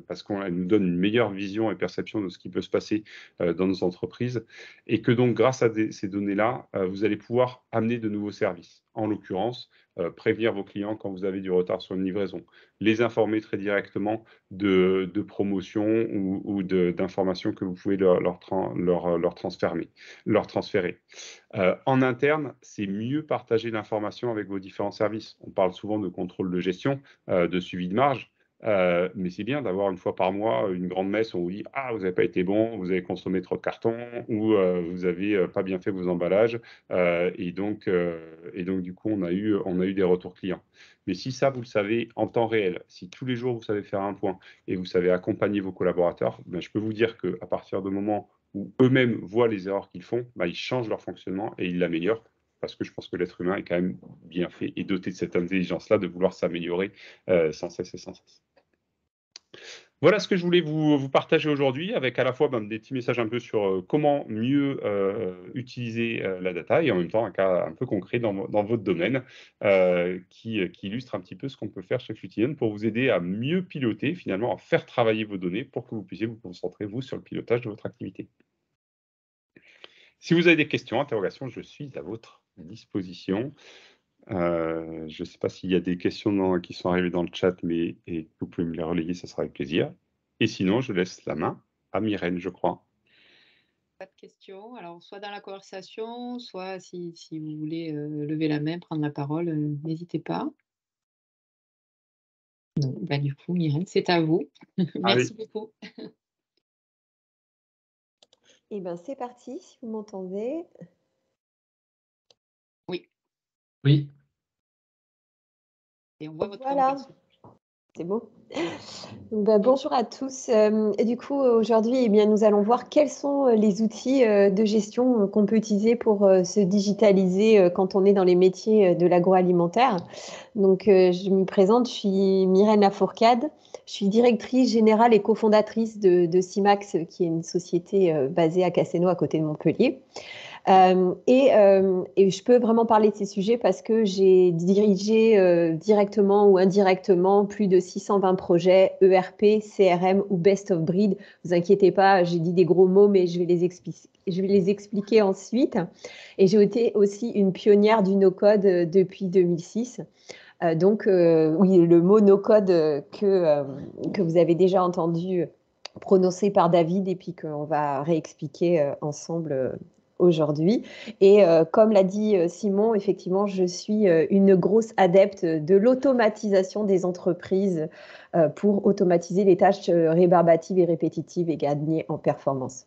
parce qu'elles nous donnent une meilleure vision et perception de ce qui peut se passer dans nos entreprises. Et que donc, grâce à ces données-là, vous allez pouvoir amener de nouveaux services. En l'occurrence, prévenir vos clients quand vous avez du retard sur une livraison, les informer très directement de promotions ou d'informations que vous pouvez leur transférer. En interne, c'est mieux partager l'information avec vos différents services. On parle souvent de contrôle de gestion, de suivi de marge, mais c'est bien d'avoir une fois par mois une grande messe où on vous dit « Ah, vous n'avez pas été bon, vous avez consommé trop de carton ou vous n'avez pas bien fait vos emballages. » Et donc, du coup, on a eu des retours clients. Mais si ça, vous le savez en temps réel, si tous les jours, vous savez faire un point et vous savez accompagner vos collaborateurs, je peux vous dire qu'à partir du moment où eux-mêmes voient les erreurs qu'ils font, ils changent leur fonctionnement et ils l'améliorent, parce que je pense que l'être humain est quand même bien fait et doté de cette intelligence-là de vouloir s'améliorer sans cesse et sans cesse. Voilà ce que je voulais vous partager aujourd'hui, avec à la fois des petits messages un peu sur comment mieux utiliser la data et en même temps un cas un peu concret dans votre domaine qui illustre un petit peu ce qu'on peut faire chez Futidion pour vous aider à mieux piloter, finalement à faire travailler vos données pour que vous puissiez vous concentrer, vous, sur le pilotage de votre activité. Si vous avez des questions, interrogations, je suis à votre disposition. Je ne sais pas s'il y a des questions qui sont arrivées dans le chat, mais vous pouvez me les relayer, ça sera avec plaisir. Et sinon, je laisse la main à Myrène, je crois. Pas de questions. Alors, soit dans la conversation, soit si vous voulez lever la main, prendre la parole, n'hésitez pas. Non, du coup, Myrène, c'est à vous. Merci beaucoup. Eh bien, c'est parti, si vous m'entendez. Oui. Oui. Et on voit votre Voilà. présentation. C'est beau. Donc, bonjour à tous. Et du coup, aujourd'hui, eh bien, nous allons voir quels sont les outils de gestion qu'on peut utiliser pour se digitaliser quand on est dans les métiers de l'agroalimentaire. Donc, je me présente, je suis Myrène Lafourcade. Je suis directrice générale et cofondatrice de Simax, qui est une société basée à Casséno, à côté de Montpellier. Et je peux vraiment parler de ces sujets parce que j'ai dirigé directement ou indirectement plus de 620 projets ERP, CRM ou Best of Breed. Vous inquiétez pas, j'ai dit des gros mots, mais je vais les expliquer ensuite. Et j'ai été aussi une pionnière du no-code depuis 2006. Donc, oui, le mot no-code que vous avez déjà entendu prononcé par David et puis qu'on va réexpliquer ensemble aujourd'hui. Et comme l'a dit Simon, effectivement, je suis une grosse adepte de l'automatisation des entreprises pour automatiser les tâches rébarbatives et répétitives et gagner en performance.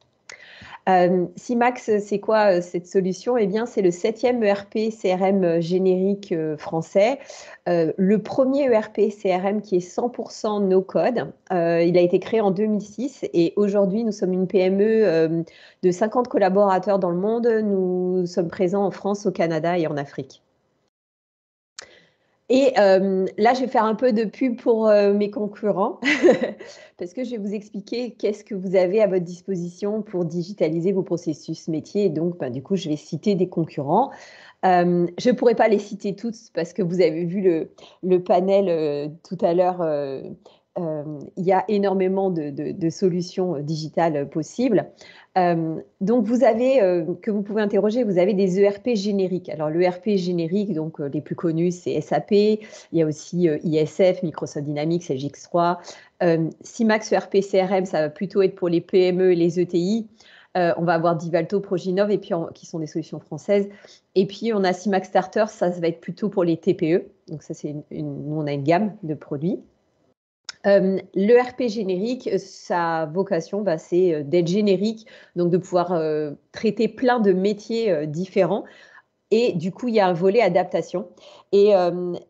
Simax, c'est quoi cette solution? Eh bien, c'est le 7e ERP CRM générique français. Le premier ERP CRM qui est 100% no-code. Il a été créé en 2006 et aujourd'hui, nous sommes une PME de 50 collaborateurs dans le monde. Nous sommes présents en France, au Canada et en Afrique. Et là, je vais faire un peu de pub pour mes concurrents parce que je vais vous expliquer qu'est-ce que vous avez à votre disposition pour digitaliser vos processus métiers. Et donc, du coup, je vais citer des concurrents. Je ne pourrais pas les citer tous parce que vous avez vu le panel tout à l'heure. Il y a énormément de solutions digitales possibles. Donc, vous avez, que vous pouvez interroger, vous avez des ERP génériques. Alors, l'ERP générique, donc les plus connus, c'est SAP. Il y a aussi ISF, Microsoft Dynamics, LGX3. Simax ERP CRM, ça va plutôt être pour les PME et les ETI. On va avoir Divalto, Proginov, et puis qui sont des solutions françaises. Et puis, on a Simax Starter, ça va être plutôt pour les TPE. Donc, ça, c'est nous, on a une gamme de produits. L'ERP générique, sa vocation, c'est d'être générique, donc de pouvoir traiter plein de métiers différents. Et du coup, il y a un volet adaptation. Et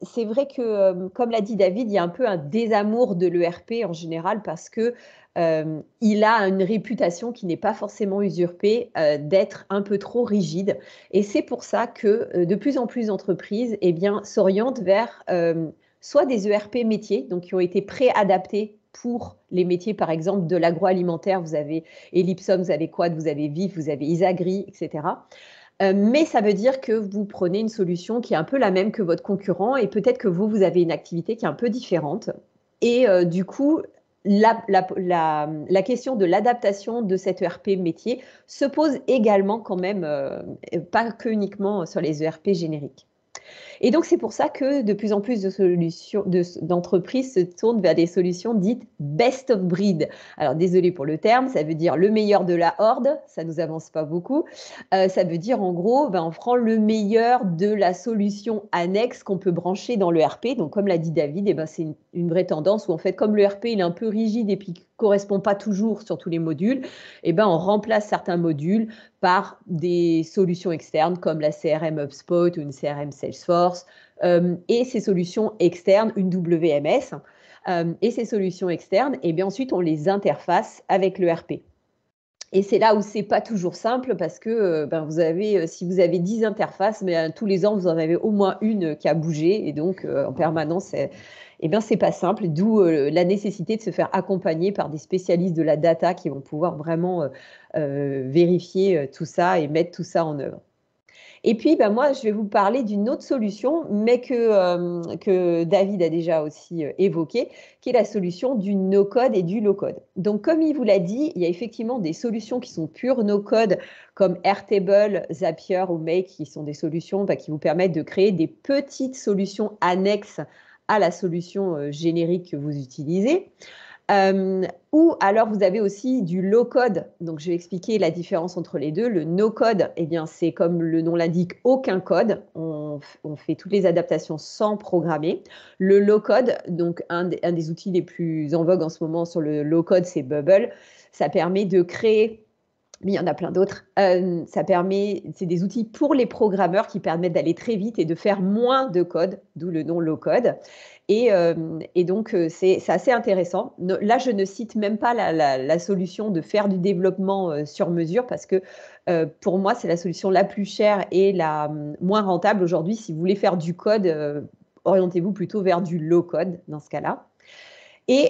c'est vrai que, comme l'a dit David, il y a un peu un désamour de l'ERP en général parce que il a une réputation qui n'est pas forcément usurpée d'être un peu trop rigide. Et c'est pour ça que de plus en plus d'entreprises s'orientent vers soit des ERP métiers, donc qui ont été préadaptés pour les métiers, par exemple, de l'agroalimentaire. Vous avez Ellipsom, vous avez Quad, vous avez Vif, vous avez Isagri, etc. Mais ça veut dire que vous prenez une solution qui est un peu la même que votre concurrent et peut-être que vous avez une activité qui est un peu différente. Et du coup, la question de l'adaptation de cet ERP métier se pose également quand même, pas que uniquement sur les ERP génériques. Et donc, c'est pour ça que de plus en plus d'entreprises se tournent vers des solutions dites best of breed. Alors, désolé pour le terme, ça veut dire le meilleur de la horde, ça ne nous avance pas beaucoup. Ça veut dire, en gros, on prend le meilleur de la solution annexe qu'on peut brancher dans l'ERP. Donc, comme l'a dit David, c'est une vraie tendance où, en fait, comme l'ERP, il est un peu rigide et puis ne correspond pas toujours sur tous les modules, on remplace certains modules par des solutions externes comme la CRM HubSpot ou une CRM Salesforce et ces solutions externes, une WMS. Et ces solutions externes, ensuite, on les interface avec l'ERP. Et c'est là où c'est pas toujours simple parce que si vous avez 10 interfaces, tous les ans, vous en avez au moins une qui a bougé et donc en permanence, c'est pas simple, d'où la nécessité de se faire accompagner par des spécialistes de la data qui vont pouvoir vraiment vérifier tout ça et mettre tout ça en œuvre. Et puis, moi, je vais vous parler d'une autre solution, mais que David a déjà aussi évoquée, qui est la solution du no-code et du low-code. Donc, comme il vous l'a dit, il y a effectivement des solutions qui sont pures no-code, comme Airtable, Zapier ou Make, qui sont des solutions qui vous permettent de créer des petites solutions annexes à la solution générique que vous utilisez. Ou alors, vous avez aussi du low-code. Donc, je vais expliquer la différence entre les deux. Le no-code, c'est comme le nom l'indique, aucun code. On fait toutes les adaptations sans programmer. Le low-code, donc un des outils les plus en vogue en ce moment sur le low-code, c'est Bubble. Ça permet de créer mais il y en a plein d'autres. C'est des outils pour les programmeurs qui permettent d'aller très vite et de faire moins de code, d'où le nom low-code. Et donc, c'est assez intéressant. Là, je ne cite même pas la solution de faire du développement sur mesure parce que pour moi, c'est la solution la plus chère et la moins rentable aujourd'hui. Si vous voulez faire du code, orientez-vous plutôt vers du low-code dans ce cas-là. Et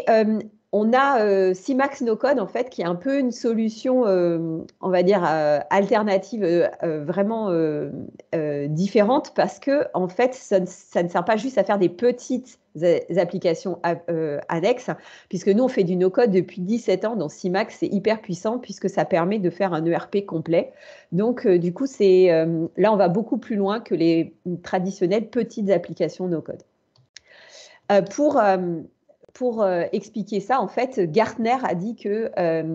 on a CMax No Code, en fait, qui est un peu une solution, on va dire, alternative, vraiment différente, parce que, en fait, ça ne sert pas juste à faire des petites applications annexes, puisque nous, on fait du no-code depuis 17 ans. Dans CMax, c'est hyper puissant, puisque ça permet de faire un ERP complet. Donc, du coup, là, on va beaucoup plus loin que les traditionnelles petites applications no-code. Pour expliquer ça, en fait, Gartner a dit que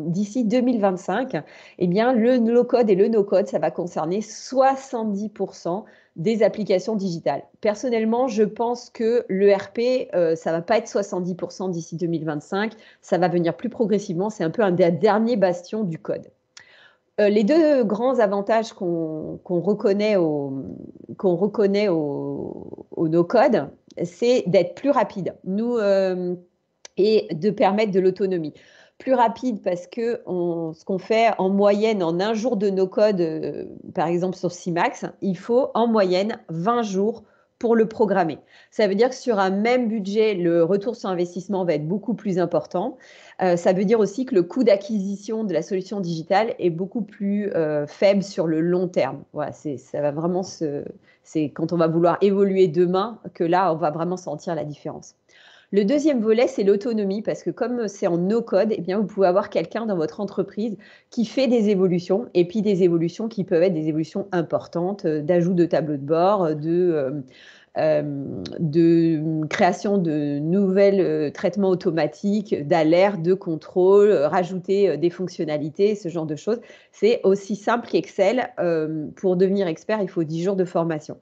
d'ici 2025, eh bien, le low-code et le no-code, ça va concerner 70% des applications digitales. Personnellement, je pense que l'ERP, ça ne va pas être 70% d'ici 2025, ça va venir plus progressivement, c'est un peu un des derniers bastions du code. Les deux grands avantages qu'on reconnaît au no-code, c'est d'être plus rapide et de permettre de l'autonomie. Plus rapide parce que ce qu'on fait en moyenne en un jour de no-code, par exemple sur CMax, il faut en moyenne 20 jours pour le programmer. Ça veut dire que sur un même budget, le retour sur investissement va être beaucoup plus important. Ça veut dire aussi que le coût d'acquisition de la solution digitale est beaucoup plus faible sur le long terme. Voilà, ça va vraiment c'est quand on va vouloir évoluer demain que là, on va vraiment sentir la différence. Le deuxième volet, c'est l'autonomie, parce que comme c'est en no-code, eh bien, vous pouvez avoir quelqu'un dans votre entreprise qui fait des évolutions, et puis des évolutions qui peuvent être des évolutions importantes, d'ajout de tableau de bord, de création de nouvelles traitements automatiques, d'alerte, de contrôle, rajouter des fonctionnalités, ce genre de choses. C'est aussi simple qu'Excel. Pour devenir expert, il faut 10 jours de formation.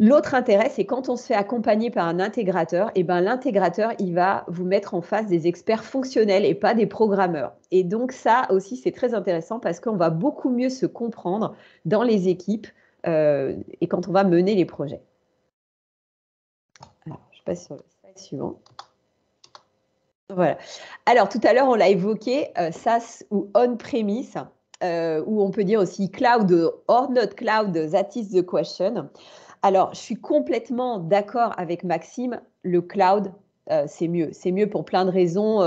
L'autre intérêt, c'est quand on se fait accompagner par un intégrateur, et ben l'intégrateur, il va vous mettre en face des experts fonctionnels et pas des programmeurs. Et donc ça aussi, c'est très intéressant parce qu'on va beaucoup mieux se comprendre dans les équipes et quand on va mener les projets. Alors, je passe sur le slide suivant. Voilà. Alors, tout à l'heure, on l'a évoqué, SaaS ou on-premise, ou on peut dire aussi cloud or not cloud, that is the question. Alors, je suis complètement d'accord avec Maxime, le cloud, c'est mieux. C'est mieux pour plein de raisons.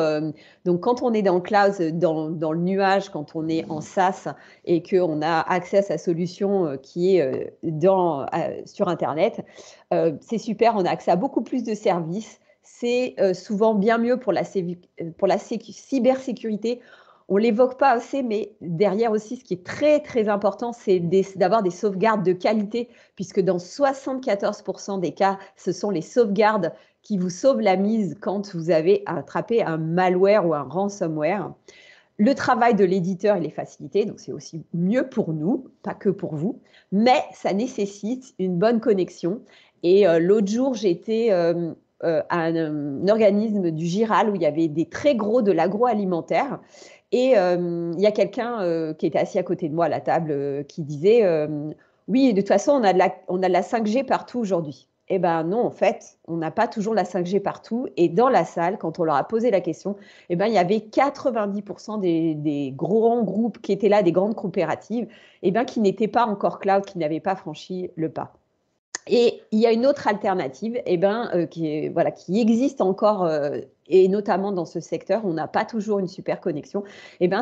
Donc, quand on est dans le cloud, dans le nuage, quand on est en SaaS et qu'on a accès à sa solution qui est sur Internet, c'est super, on a accès à beaucoup plus de services. C'est souvent bien mieux pour la cybersécurité. On ne l'évoque pas assez, mais derrière aussi, ce qui est très, très important, c'est d'avoir des sauvegardes de qualité, puisque dans 74% des cas, ce sont les sauvegardes qui vous sauvent la mise quand vous avez attrapé un malware ou un ransomware. Le travail de l'éditeur, il est facilité, donc c'est aussi mieux pour nous, pas que pour vous, mais ça nécessite une bonne connexion. Et l'autre jour, j'étais à un organisme du Giral où il y avait des très gros de l'agroalimentaire. Et il y a quelqu'un qui était assis à côté de moi à la table qui disait oui, de toute façon, on a de la 5G partout aujourd'hui. Eh bien non, en fait, on n'a pas toujours la 5G partout. Et dans la salle, quand on leur a posé la question, eh bien, il y avait 90% des grands groupes qui étaient là, des grandes coopératives, eh bien, qui n'étaient pas encore cloud, qui n'avaient pas franchi le pas. Et il y a une autre alternative qui existe encore, et notamment dans ce secteur, on n'a pas toujours une super connexion,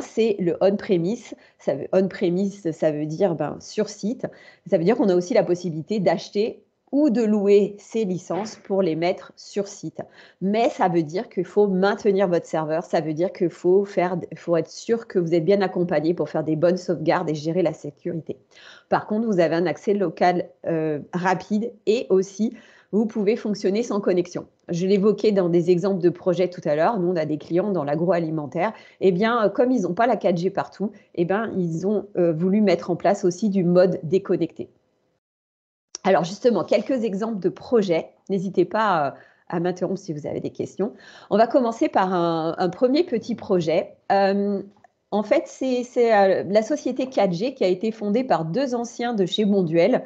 c'est le on-premise. On-premise, ça veut dire sur site. Ça veut dire qu'on a aussi la possibilité d'acheter ou de louer ces licences pour les mettre sur site. Mais ça veut dire qu'il faut maintenir votre serveur, ça veut dire qu'il faut être sûr que vous êtes bien accompagné pour faire des bonnes sauvegardes et gérer la sécurité. Par contre, vous avez un accès local rapide et aussi, vous pouvez fonctionner sans connexion. Je l'évoquais dans des exemples de projets tout à l'heure. Nous, on a des clients dans l'agroalimentaire. Comme ils n'ont pas la 4G partout, ils ont voulu mettre en place aussi du mode déconnecté. Alors justement, quelques exemples de projets. N'hésitez pas à m'interrompre si vous avez des questions. On va commencer par un premier petit projet. En fait, c'est la société 4G qui a été fondée par 2 anciens de chez Bonduel.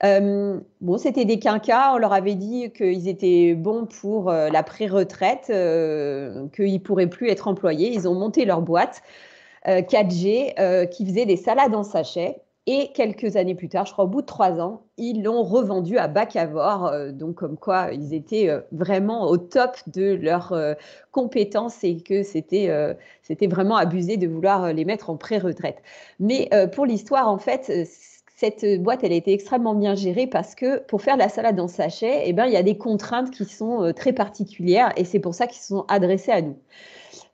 Bon, c'était des quinquas, on leur avait dit qu'ils étaient bons pour la pré-retraite, qu'ils ne pourraient plus être employés. Ils ont monté leur boîte 4G qui faisait des salades en sachet. Et quelques années plus tard, je crois au bout de 3 ans, ils l'ont revendu à Bacavor, donc comme quoi ils étaient vraiment au top de leurs compétences et que c'était vraiment abusé de vouloir les mettre en pré-retraite. Mais pour l'histoire, en fait, cette boîte, elle a été extrêmement bien gérée parce que pour faire la salade en sachet, eh ben, il y a des contraintes qui sont très particulières et c'est pour ça qu'ils se sont adressés à nous.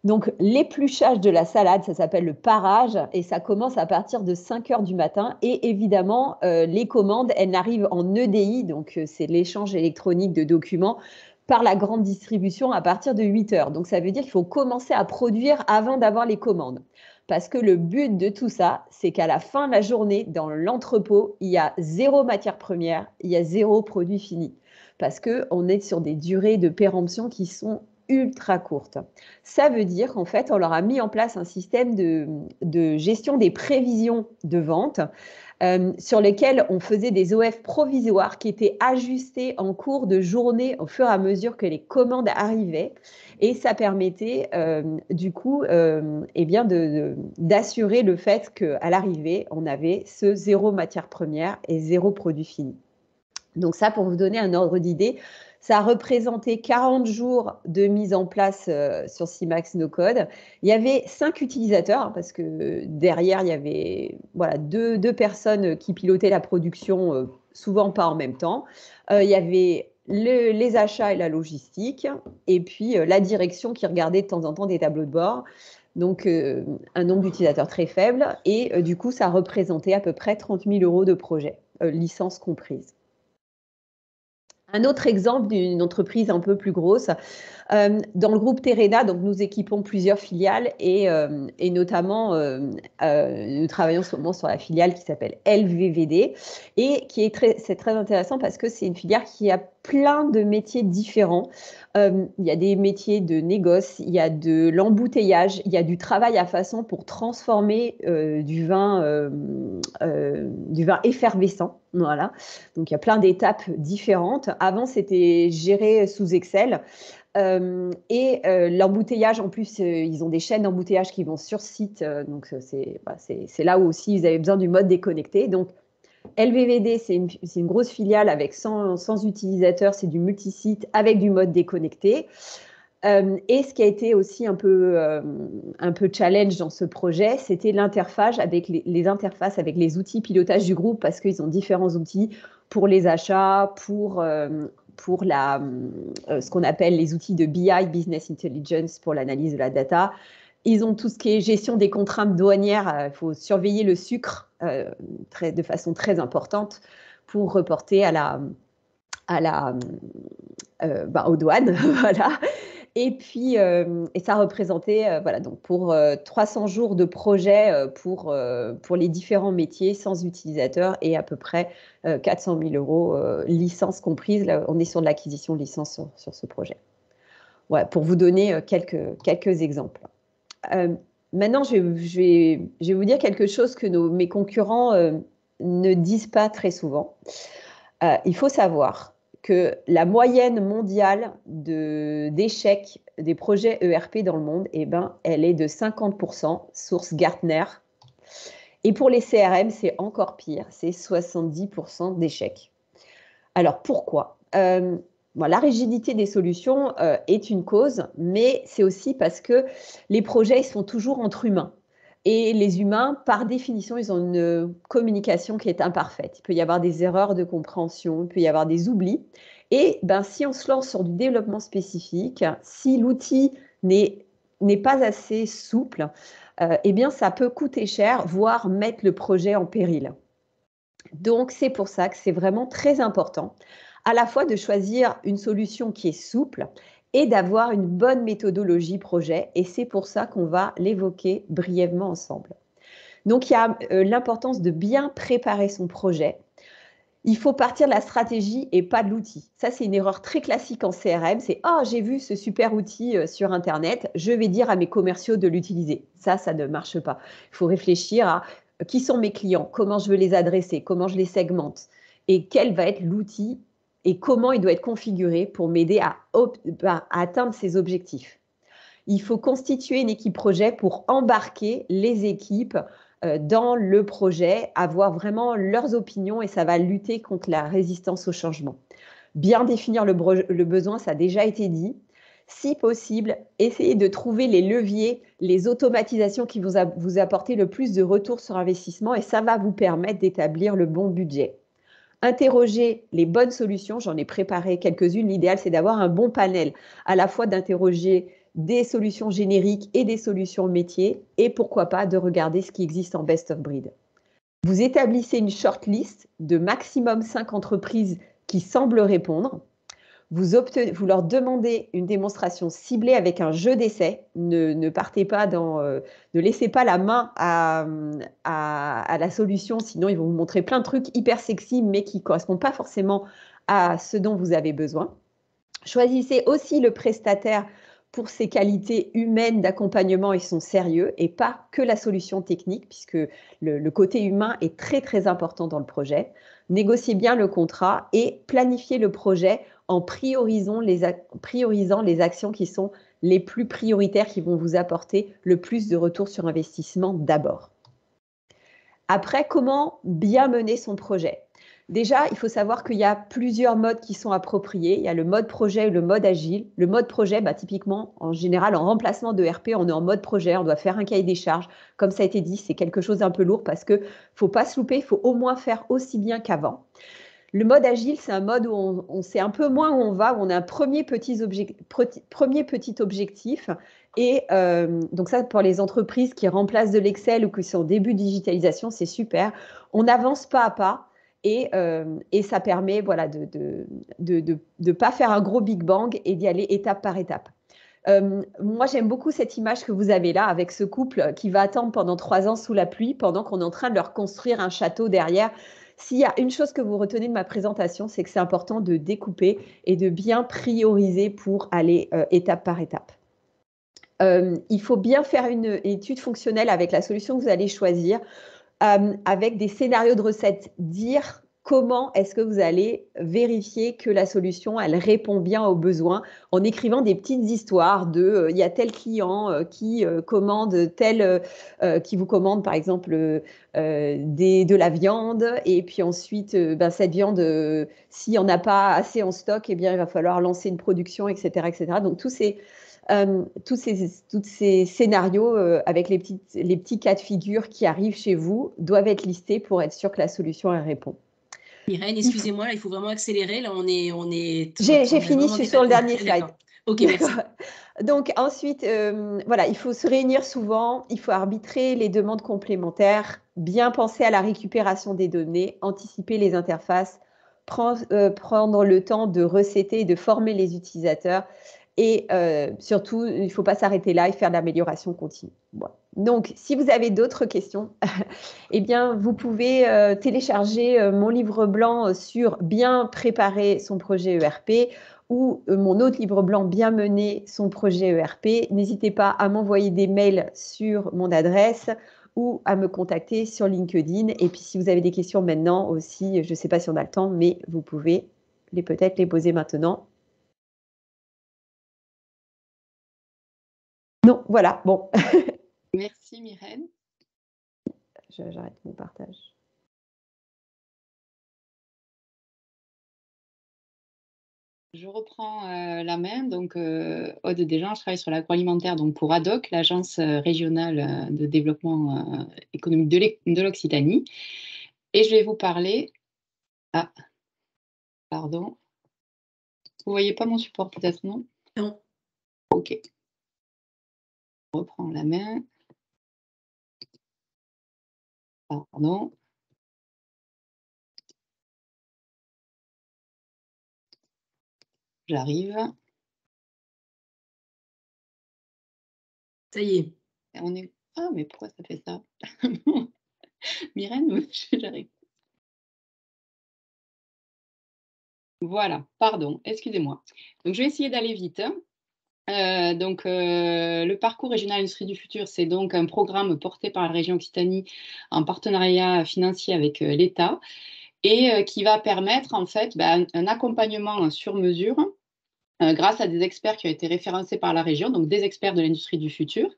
Donc, l'épluchage de la salade, ça s'appelle le parage et ça commence à partir de 5 heures du matin. Et évidemment, les commandes, elles n'arrivent en EDI, donc c'est l'échange électronique de documents, par la grande distribution à partir de 8 heures. Donc, ça veut dire qu'il faut commencer à produire avant d'avoir les commandes. Parce que le but de tout ça, c'est qu'à la fin de la journée, dans l'entrepôt, il y a 0 matière première, il y a 0 produit fini. Parce qu'on est sur des durées de péremption qui sont ultra courte. Ça veut dire qu'en fait, on leur a mis en place un système de gestion des prévisions de vente sur lesquels on faisait des OF provisoires qui étaient ajustés en cours de journée au fur et à mesure que les commandes arrivaient. Et ça permettait du coup eh bien d'assurer le fait qu'à l'arrivée, on avait ce 0 matière première et 0 produit fini. Donc ça, pour vous donner un ordre d'idée, ça a représenté 40 jours de mise en place sur Simax No Code. Il y avait 5 utilisateurs, parce que derrière, il y avait voilà, deux personnes qui pilotaient la production, souvent pas en même temps. Il y avait les achats et la logistique, et puis la direction qui regardait de temps en temps des tableaux de bord. Donc, un nombre d'utilisateurs très faible. Et du coup, ça représentait à peu près 30 000 € de projet, licence comprise. Un autre exemple d'une entreprise un peu plus grosse, dans le groupe Terena, donc nous équipons plusieurs filiales et notamment nous travaillons en ce moment sur la filiale qui s'appelle LVVD et qui c'est très intéressant parce que c'est une filière qui a plein de métiers différents. Il y a des métiers de négoce, il y a de l'embouteillage, il y a du travail à façon pour transformer du vin effervescent. Voilà. Donc, il y a plein d'étapes différentes. Avant, c'était géré sous Excel. L'embouteillage, en plus, ils ont des chaînes d'embouteillage qui vont sur site. Donc, c'est là où aussi ils avaient besoin du mode déconnecté. Donc, LVVD, c'est une grosse filiale avec 100 utilisateurs. C'est du multisite avec du mode déconnecté. Et ce qui a été aussi un peu challenge dans ce projet, c'était l'interface avec les interfaces avec les outils pilotage du groupe parce qu'ils ont différents outils pour les achats, pour ce qu'on appelle les outils de BI, Business Intelligence, pour l'analyse de la data. Ils ont tout ce qui est gestion des contraintes douanières. Il faut surveiller le sucre de façon très importante pour reporter aux douanes. Voilà. Et puis, ça représentait, voilà, donc pour 300 jours de projet pour les différents métiers sans utilisateurs et à peu près 400 000 €, licence comprise. Là, on est sur de l'acquisition de licence sur ce projet. Ouais, pour vous donner quelques exemples. Maintenant, je vais vous dire quelque chose que mes concurrents ne disent pas très souvent. Il faut savoir que la moyenne mondiale d'échecs des projets ERP dans le monde, elle est de 50%, source Gartner. Et pour les CRM, c'est encore pire, c'est 70% d'échecs. Alors, pourquoi ? La rigidité des solutions est une cause, mais c'est aussi parce que les projets ils sont toujours entre humains. Et les humains, par définition, ils ont une communication qui est imparfaite. Il peut y avoir des erreurs de compréhension, il peut y avoir des oublis. Et si on se lance sur du développement spécifique, si l'outil n'est pas assez souple, ça peut coûter cher, voire mettre le projet en péril. Donc, c'est pour ça que c'est vraiment très important à la fois de choisir une solution qui est souple et d'avoir une bonne méthodologie projet. Et c'est pour ça qu'on va l'évoquer brièvement ensemble. Donc, il y a l'importance de bien préparer son projet. Il faut partir de la stratégie et pas de l'outil. Ça, c'est une erreur très classique en CRM. C'est « Oh, j'ai vu ce super outil sur Internet, je vais dire à mes commerciaux de l'utiliser. » Ça ne marche pas. Il faut réfléchir à qui sont mes clients, comment je veux les adresser, comment je les segmente et quel va être l'outil et comment il doit être configuré pour m'aider à atteindre ces objectifs. Il faut constituer une équipe projet pour embarquer les équipes dans le projet, avoir vraiment leurs opinions et ça va lutter contre la résistance au changement. Bien définir le besoin, ça a déjà été dit. Si possible, essayez de trouver les leviers, les automatisations qui vont vous apporter le plus de retour sur investissement et ça va vous permettre d'établir le bon budget. Interroger les bonnes solutions, j'en ai préparé quelques-unes. L'idéal, c'est d'avoir un bon panel, à la fois d'interroger des solutions génériques et des solutions métiers, et pourquoi pas de regarder ce qui existe en best of breed. Vous établissez une shortlist de maximum 5 entreprises qui semblent répondre. Vous leur demandez une démonstration ciblée avec un jeu d'essai. Ne partez pas ne laissez pas la main à la solution, sinon ils vont vous montrer plein de trucs hyper sexy, mais qui ne correspondent pas forcément à ce dont vous avez besoin. Choisissez aussi le prestataire pour ses qualités humaines d'accompagnement et son sérieux, et pas que la solution technique, puisque le côté humain est très, très important dans le projet. Négociez bien le contrat et planifiez le projet en priorisant les actions qui sont les plus prioritaires, qui vont vous apporter le plus de retour sur investissement d'abord. Après, comment bien mener son projet ? Déjà, il faut savoir qu'il y a plusieurs modes qui sont appropriés. Il y a le mode projet et le mode agile. Le mode projet, typiquement, en général, en remplacement de RP, on est en mode projet, on doit faire un cahier des charges. Comme ça a été dit, c'est quelque chose d'un peu lourd parce qu'il ne faut pas se louper, il faut au moins faire aussi bien qu'avant. Le mode agile, c'est un mode où on sait un peu moins où on va, où on a un premier petit objectif. Et donc ça, pour les entreprises qui remplacent de l'Excel ou qui sont au début de digitalisation, c'est super. On avance pas à pas et ça permet de pas faire un gros Big Bang et d'y aller étape par étape. Moi, j'aime beaucoup cette image que vous avez là avec ce couple qui va attendre pendant 3 ans sous la pluie pendant qu'on est en train de leur construire un château derrière. S'il y a une chose que vous retenez de ma présentation, c'est que c'est important de découper et de bien prioriser pour aller étape par étape. Il faut bien faire une étude fonctionnelle avec la solution que vous allez choisir, avec des scénarios de recettes, dire comment est-ce que vous allez vérifier que la solution, elle répond bien aux besoins en écrivant des petites histoires de il y a tel client qui commande qui vous commande par exemple de la viande et puis ensuite cette viande, s'il n'y en a pas assez en stock, eh bien, il va falloir lancer une production, etc. etc. Donc tous ces scénarios avec les petits cas de figure qui arrivent chez vous doivent être listés pour être sûr que la solution elle répond. Myrène, excusez-moi, là, il faut vraiment accélérer. Là, on est. J'ai fini, je suis sur le dernier slide. Ok, merci. Donc ensuite, il faut se réunir souvent, il faut arbitrer les demandes complémentaires, bien penser à la récupération des données, anticiper les interfaces, prendre le temps de recéter et de former les utilisateurs. Et surtout, il ne faut pas s'arrêter là et faire de l'amélioration continue. Bon. Donc, si vous avez d'autres questions, eh bien, vous pouvez télécharger mon livre blanc sur bien préparer son projet ERP ou mon autre livre blanc bien mener son projet ERP. N'hésitez pas à m'envoyer des mails sur mon adresse ou à me contacter sur LinkedIn. Et puis, si vous avez des questions maintenant aussi, je ne sais pas si on a le temps, mais vous pouvez peut-être les poser maintenant. Non, voilà, bon. Merci Myrène. J'arrête mon partage. Je reprends la main. Donc, Aude Desjean, je travaille sur l'agroalimentaire pour ADOC, l'Agence régionale de développement économique de l'Occitanie. Et je vais vous parler... Ah, pardon. Vous ne voyez pas mon support peut-être, non? Non. Ok. Je reprends la main. Pardon. J'arrive. Ça y est. On est... Ah, mais pourquoi ça fait ça? Myrène, j'arrive. Voilà, pardon, excusez-moi. Donc, je vais essayer d'aller vite. Le parcours régional Industrie du futur, c'est donc un programme porté par la région Occitanie en partenariat financier avec l'État et qui va permettre en fait un accompagnement sur mesure grâce à des experts qui ont été référencés par la région, donc des experts de l'industrie du futur.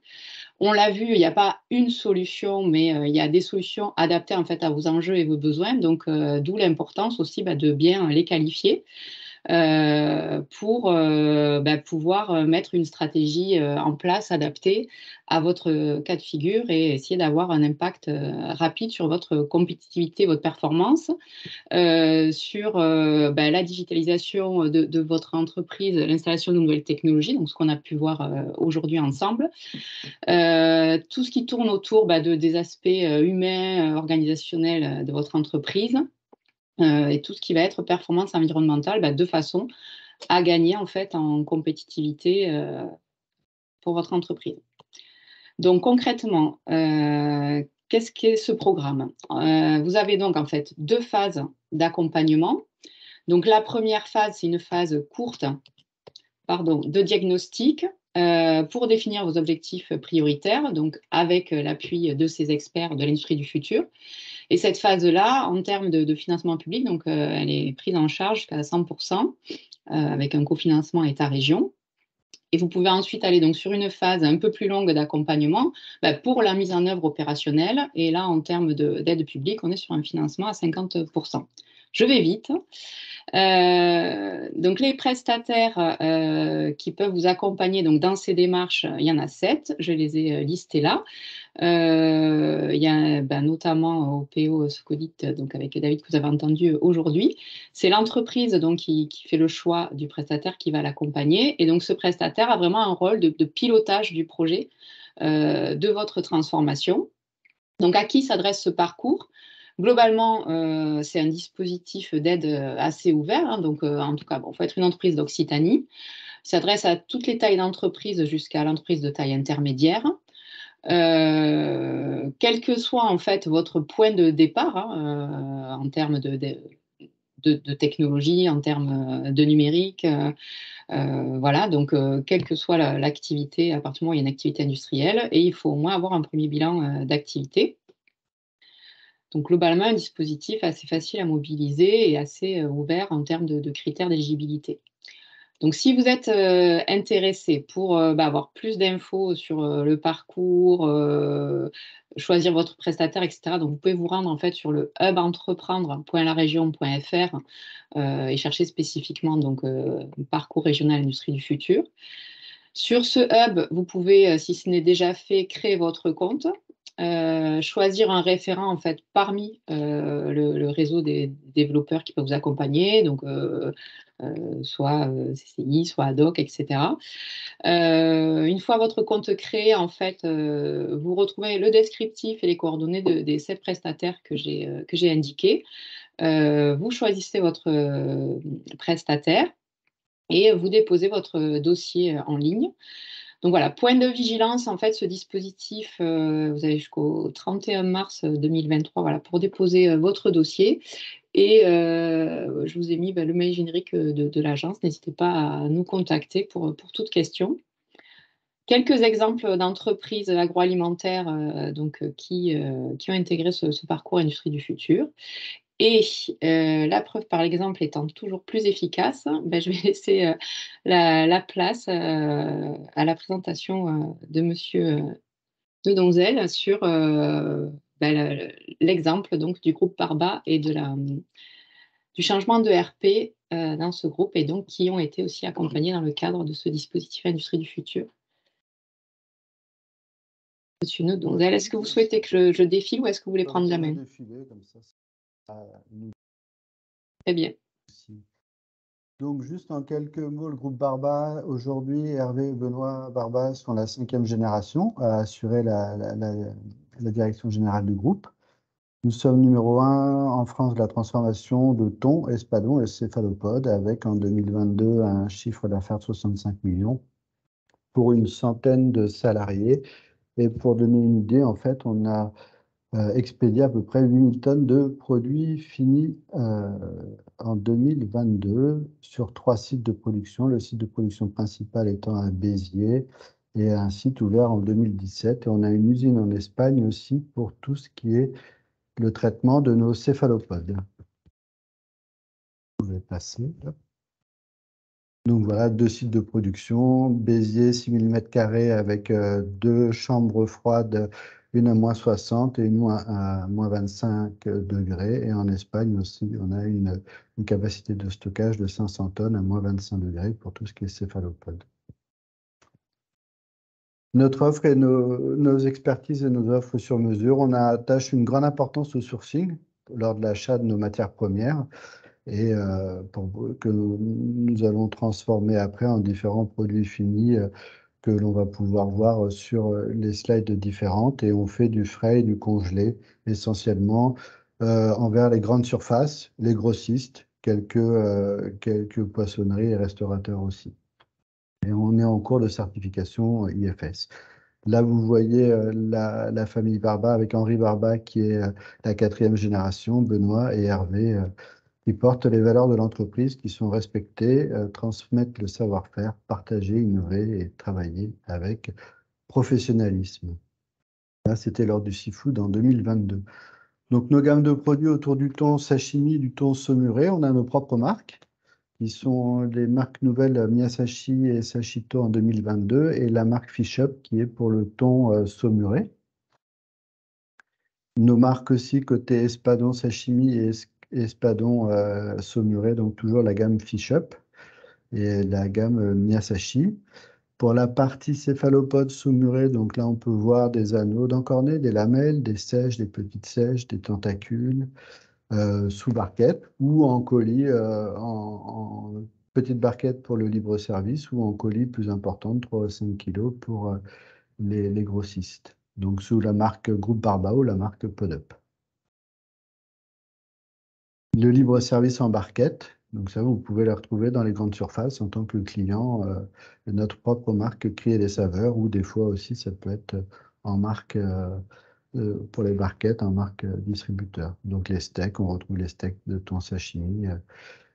On l'a vu, il n'y a pas une solution, mais il y a des solutions adaptées en fait à vos enjeux et vos besoins. Donc, d'où l'importance aussi de bien les qualifier pour pouvoir mettre une stratégie en place adaptée à votre cas de figure et essayer d'avoir un impact rapide sur votre compétitivité, votre performance, sur la digitalisation de votre entreprise, l'installation de nouvelles technologies, donc ce qu'on a pu voir aujourd'hui ensemble. Tout ce qui tourne autour des aspects humains, organisationnels de votre entreprise et tout ce qui va être performance environnementale de façon à gagner en fait en compétitivité pour votre entreprise. Donc concrètement, qu'est-ce qu'est ce programme? Vous avez donc en fait 2 phases d'accompagnement. Donc la première phase, c'est une phase courte de diagnostic pour définir vos objectifs prioritaires, donc avec l'appui de ces experts de l'industrie du futur. Et cette phase-là, en termes de financement public, donc elle est prise en charge jusqu'à 100% avec un cofinancement État-région. Et vous pouvez ensuite aller donc sur une phase un peu plus longue d'accompagnement pour la mise en œuvre opérationnelle. Et là, en termes d'aide publique, on est sur un financement à 50%. Je vais vite. Donc les prestataires qui peuvent vous accompagner donc, dans ces démarches, il y en a 7, je les ai listés là. Il y a notamment OPO Scodit, donc avec David que vous avez entendu aujourd'hui. C'est l'entreprise donc qui fait le choix du prestataire qui va l'accompagner. Et donc ce prestataire a vraiment un rôle de pilotage du projet de votre transformation. Donc à qui s'adresse ce parcours? Globalement, c'est un dispositif d'aide assez ouvert. Donc, en tout cas, il faut être une entreprise d'Occitanie. Il s'adresse à toutes les tailles d'entreprise jusqu'à l'entreprise de taille intermédiaire. Quel que soit en fait votre point de départ en termes de technologie, en termes de numérique, voilà, donc quelle que soit l'activité, à partir du moment où il y a une activité industrielle, et il faut au moins avoir un premier bilan d'activité. Donc, globalement, un dispositif assez facile à mobiliser et assez ouvert en termes de critères d'éligibilité. Donc, si vous êtes intéressé pour avoir plus d'infos sur le parcours, choisir votre prestataire, etc., donc vous pouvez vous rendre en fait sur le hub entreprendre.laregion.fr et chercher spécifiquement donc parcours régional industrie du futur. Sur ce hub, vous pouvez, si ce n'est déjà fait, créer votre compte. Choisir un référent en fait parmi le réseau des développeurs qui peuvent vous accompagner, donc soit CCI, soit ADOC, etc. Une fois votre compte créé, en fait, vous retrouvez le descriptif et les coordonnées des 7 prestataires que j'ai indiqués. Vous choisissez votre prestataire et vous déposez votre dossier en ligne. Donc voilà, point de vigilance, en fait, ce dispositif, vous avez jusqu'au 31 mars 2023 voilà, pour déposer votre dossier. Et je vous ai mis le mail générique de l'agence. N'hésitez pas à nous contacter pour toute question. Quelques exemples d'entreprises agroalimentaires qui ont intégré ce parcours industrie du futur. Et la preuve par l'exemple étant toujours plus efficace, je vais laisser la place à la présentation de Monsieur de Donzel sur l'exemple donc du groupe Barba et du changement de RP dans ce groupe et donc qui ont été aussi accompagnés dans le cadre de ce dispositif Industrie du futur. Monsieur Donzel, est-ce que vous souhaitez que je défile ou est-ce que vous voulez prendre la main? Très bien. Donc, juste en quelques mots, le groupe Barba, aujourd'hui, Hervé et Benoît Barba sont la 5e génération à assurer la direction générale du groupe. Nous sommes numéro 1 en France de la transformation de thon, espadons et céphalopodes, avec en 2022 un chiffre d'affaires de 65 millions pour une centaine de salariés. Et pour donner une idée, en fait, on a expédié à peu près 8000 tonnes de produits finis en 2022 sur 3 sites de production. Le site de production principal étant à Béziers et un site ouvert en 2017. Et on a une usine en Espagne aussi pour tout ce qui est le traitement de nos céphalopodes. Je vais passer. Donc voilà, 2 sites de production. Béziers, 6000 m² avec 2 chambres froides, une à -60 et une à -25 degrés. Et en Espagne aussi, on a une capacité de stockage de 500 tonnes à -25 degrés pour tout ce qui est céphalopodes. Notre offre et nos expertises et nos offres sur mesure, on attache une grande importance au sourcing lors de l'achat de nos matières premières et que nous allons transformer après en différents produits finis que l'on va pouvoir voir sur les slides différentes. Et on fait du frais et du congelé essentiellement envers les grandes surfaces, les grossistes, quelques poissonneries et restaurateurs aussi. Et on est en cours de certification IFS. Là, vous voyez la famille Barba avec Henri Barba qui est la 4e génération, Benoît et Hervé qui portent les valeurs de l'entreprise, qui sont respectées, transmettent le savoir-faire, partager, innover et travailler avec professionnalisme. Là, c'était lors du Seafood en 2022. Donc, nos gammes de produits autour du thon sashimi, du thon saumuré, on a nos propres marques, qui sont les marques nouvelles Miyasashi et Sashito en 2022, et la marque Fish Up, qui est pour le thon saumuré. Nos marques aussi, côté espadon sashimi et espadon saumuré, donc toujours la gamme Fish Up et la gamme Miyasashi. Pour la partie céphalopodes saumurés, donc là on peut voir des anneaux d'encornets, des lamelles, des seiches, des petites seiches, des tentacules sous barquette ou en colis, en petite barquette pour le libre service ou en colis plus important, 3 à 5 kg pour les grossistes. Donc sous la marque Groupe Barba ou la marque Pod-Up. Le libre service en barquette, donc ça vous pouvez le retrouver dans les grandes surfaces en tant que client de notre propre marque Cris et des Saveurs, ou des fois aussi ça peut être en marque pour les barquettes, en marque distributeur. Donc les steaks, on retrouve les steaks de thon sashimi,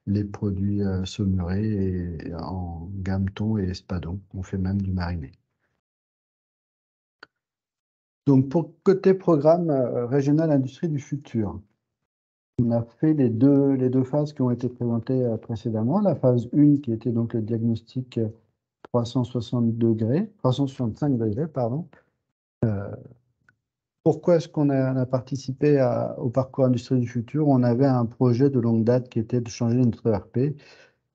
les produits saumurés et en gamme thon et espadon. On fait même du mariné. Donc pour côté programme régional industrie du futur, on a fait les deux phases qui ont été présentées précédemment. La phase 1 qui était donc le diagnostic 365 degrés, pardon. Pourquoi est-ce qu'on a participé au parcours industrie du futur? On avait un projet de longue date qui était de changer notre ERP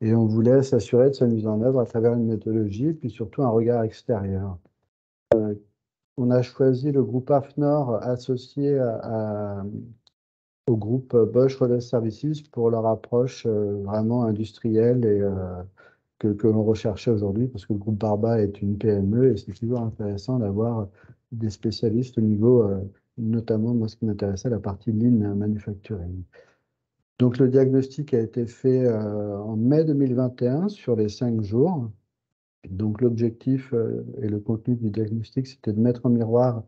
et on voulait s'assurer de sa mise en œuvre à travers une méthodologie et puis surtout un regard extérieur. On a choisi le groupe AFNOR associé au groupe Bosch Relais Services pour leur approche vraiment industrielle et que l'on recherchait aujourd'hui, parce que le groupe Barba est une PME et c'est toujours intéressant d'avoir des spécialistes au niveau, notamment moi ce qui m'intéressait, la partie Lean Manufacturing. Donc le diagnostic a été fait en mai 2021 sur les 5 jours. Donc l'objectif et le contenu du diagnostic, c'était de mettre en miroir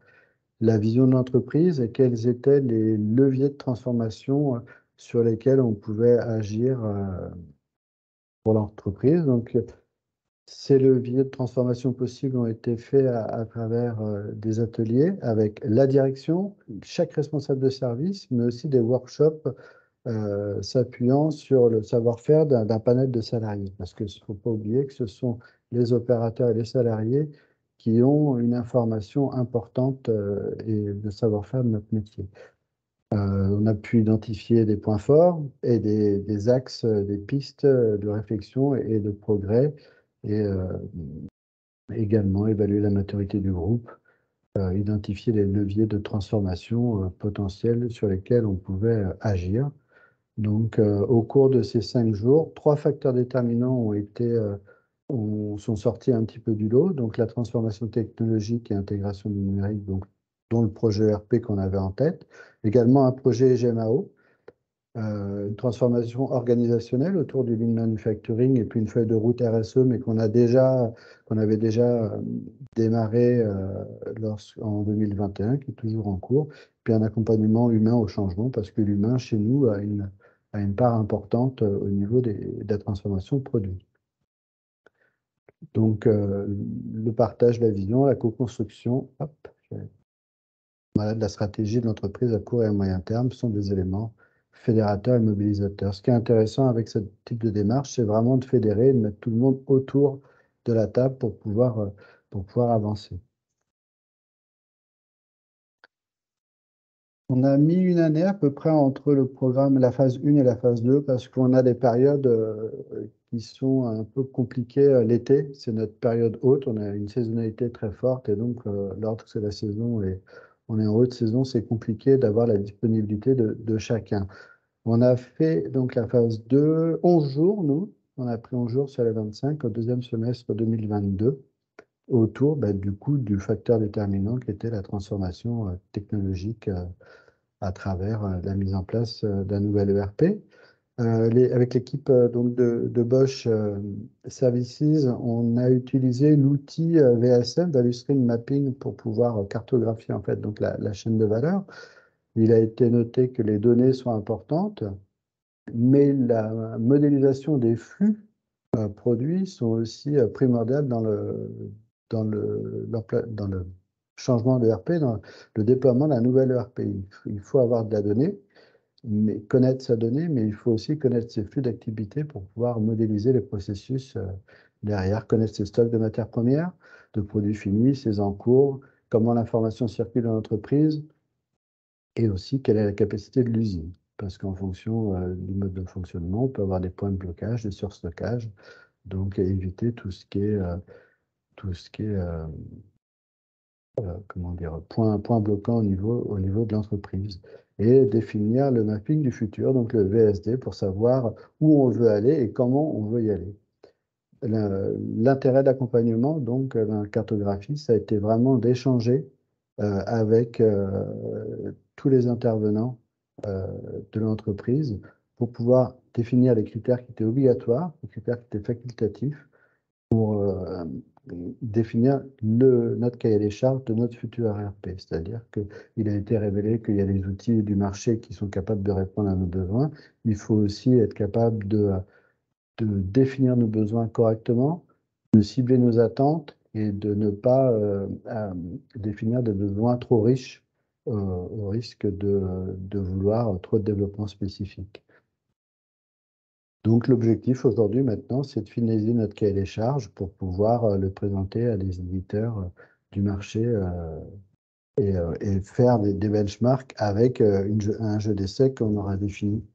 la vision de l'entreprise et quels étaient les leviers de transformation sur lesquels on pouvait agir pour l'entreprise. Donc, ces leviers de transformation possibles ont été faits à travers des ateliers avec la direction, chaque responsable de service, mais aussi des workshops s'appuyant sur le savoir-faire d'un panel de salariés. Parce qu'il ne faut pas oublier que ce sont les opérateurs et les salariés qui ont une information importante et le savoir-faire de notre métier. On a pu identifier des points forts et des axes, des pistes de réflexion et de progrès, et également évaluer la maturité du groupe, identifier les leviers de transformation potentiels sur lesquels on pouvait agir. Donc, au cours de ces 5 jours, 3 facteurs déterminants sont sortis un petit peu du lot. Donc, la transformation technologique et intégration numérique, dont le projet ERP qu'on avait en tête. Également un projet GMAO, une transformation organisationnelle autour du Lean Manufacturing et puis une feuille de route RSE, mais qu'on avait déjà démarré en 2021, qui est toujours en cours. puis un accompagnement humain au changement, parce que l'humain, chez nous, a une part importante au niveau de la transformation de produits. Donc, le partage de la vision, la co-construction, voilà, de la stratégie de l'entreprise à court et à moyen terme sont des éléments fédérateurs et mobilisateurs. Ce qui est intéressant avec ce type de démarche, c'est vraiment de fédérer, de mettre tout le monde autour de la table pour pouvoir avancer. On a mis une année à peu près entre le programme, la phase 1 et la phase 2, parce qu'on a des périodes qui sont un peu compliquées. L'été, c'est notre période haute, on a une saisonnalité très forte, et donc lorsque c'est la saison et on est en haute saison, c'est compliqué d'avoir la disponibilité de chacun. On a fait donc la phase 2, 11 jours, nous. On a pris 11 jours sur les 25 au deuxième semestre 2022, autour du coup du facteur déterminant qui était la transformation technologique à travers la mise en place d'un nouvel ERP. Avec l'équipe donc de Bosch Services, on a utilisé l'outil VSM, Value Stream Mapping, pour pouvoir cartographier en fait donc la chaîne de valeur. Il a été noté que les données sont importantes, mais la modélisation des flux produits sont aussi primordiales dans le changement de ERP, dans le déploiement d'un nouvel ERP. Il faut avoir de la donnée, mais connaître sa donnée, mais il faut aussi connaître ses flux d'activité pour pouvoir modéliser les processus derrière, connaître ses stocks de matières premières, de produits finis, ses encours, comment l'information circule dans l'entreprise, et aussi quelle est la capacité de l'usine. Parce qu'en fonction du mode de fonctionnement, on peut avoir des points de blocage, des surstockages, donc éviter tout ce qui est comment dire, point bloquant au niveau de l'entreprise, et définir le mapping du futur, donc le VSD, pour savoir où on veut aller et comment on veut y aller. L'intérêt d'accompagnement, donc la cartographie, ça a été vraiment d'échanger avec tous les intervenants de l'entreprise pour pouvoir définir les critères qui étaient obligatoires, les critères qui étaient facultatifs, pour définir notre cahier des charges de notre futur ERP. C'est-à-dire qu'il a été révélé qu'il y a des outils du marché qui sont capables de répondre à nos besoins. Il faut aussi être capable de définir nos besoins correctement, de cibler nos attentes et de ne pas définir des besoins trop riches au risque de vouloir trop de développement spécifique. Donc l'objectif aujourd'hui maintenant, c'est de finaliser notre cahier des charges pour pouvoir le présenter à des éditeurs du marché et faire des benchmarks avec un jeu d'essai qu'on aura défini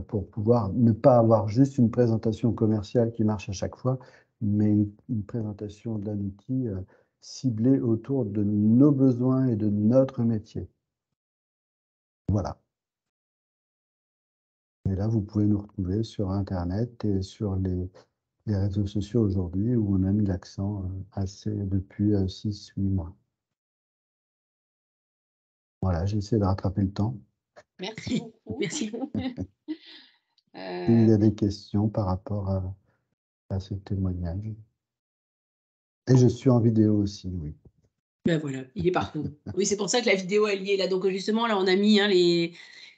pour pouvoir ne pas avoir juste une présentation commerciale qui marche à chaque fois, mais une présentation d'un outil ciblé autour de nos besoins et de notre métier. Voilà. Et là, vous pouvez nous retrouver sur Internet et sur les réseaux sociaux aujourd'hui, où on a mis l'accent depuis 6-8 mois. Voilà, j'ai essayé de rattraper le temps. Merci beaucoup. Merci. Il y a des questions par rapport à ce témoignage. Et je suis en vidéo aussi, oui. Ben voilà, il est partout. Oui, c'est pour ça que la vidéo est liée là. Donc justement, là, on a mis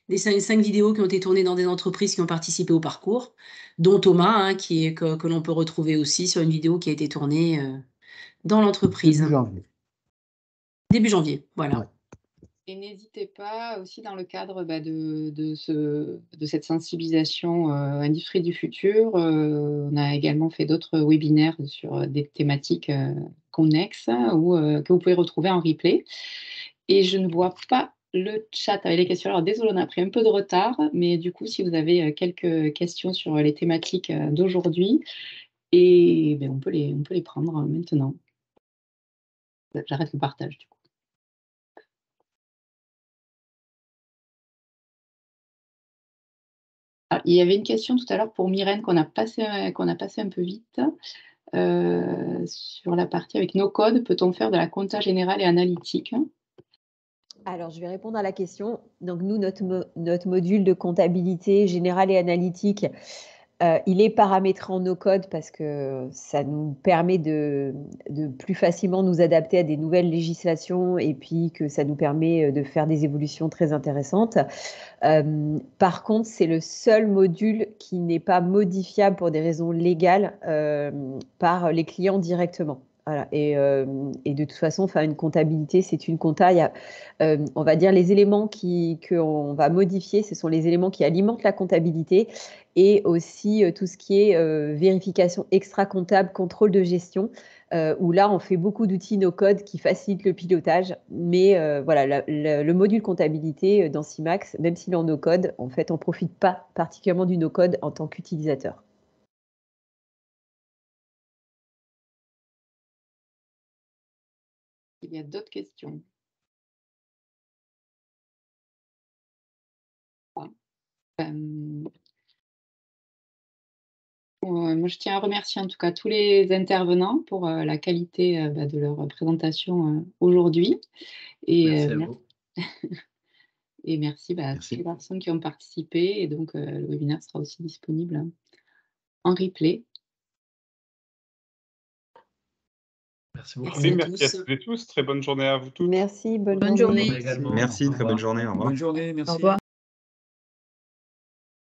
les 5 vidéos qui ont été tournées dans des entreprises qui ont participé au parcours, dont Thomas, que l'on peut retrouver aussi sur une vidéo qui a été tournée dans l'entreprise. Début janvier. Début janvier, voilà. Ouais. Et n'hésitez pas aussi dans le cadre de cette sensibilisation industrie du futur, on a également fait d'autres webinaires sur des thématiques connexes que vous pouvez retrouver en replay. Et je ne vois pas le chat avec les questions. Alors désolé, on a pris un peu de retard, mais du coup, si vous avez quelques questions sur les thématiques d'aujourd'hui, et on peut les prendre maintenant. J'arrête le partage du coup. Ah, il y avait une question tout à l'heure pour Myrène qu'on a passé un peu vite. Sur la partie avec nos codes, peut-on faire de la compta générale et analytique? Alors, je vais répondre à la question. Donc, nous, notre module de comptabilité générale et analytique, Il est paramétré en no-code parce que ça nous permet de plus facilement nous adapter à des nouvelles législations et puis que ça nous permet de faire des évolutions très intéressantes. Par contre, c'est le seul module qui n'est pas modifiable pour des raisons légales par les clients directement. Voilà. Et de toute façon, une comptabilité, c'est une compta. Il y a, on va dire, les éléments qu'on va modifier, ce sont les éléments qui alimentent la comptabilité et aussi tout ce qui est vérification extra-comptable, contrôle de gestion, où là, on fait beaucoup d'outils no-code qui facilitent le pilotage. Mais voilà, le module comptabilité dans CIMAX, même s'il est en no-code, en fait, on ne profite pas particulièrement du no-code en tant qu'utilisateur. Il y a d'autres questions? Moi, je tiens à remercier en tout cas tous les intervenants pour la qualité de leur présentation aujourd'hui. Merci à vous. Et merci à toutes les personnes qui ont participé. Et donc, le webinaire sera aussi disponible en replay. Merci beaucoup. Merci à toutes et tous. Très bonne journée à vous tous. Merci, bonne journée. journée. également. Merci, Au très revoir. bonne journée. Au revoir. Bonne journée, merci. Au revoir.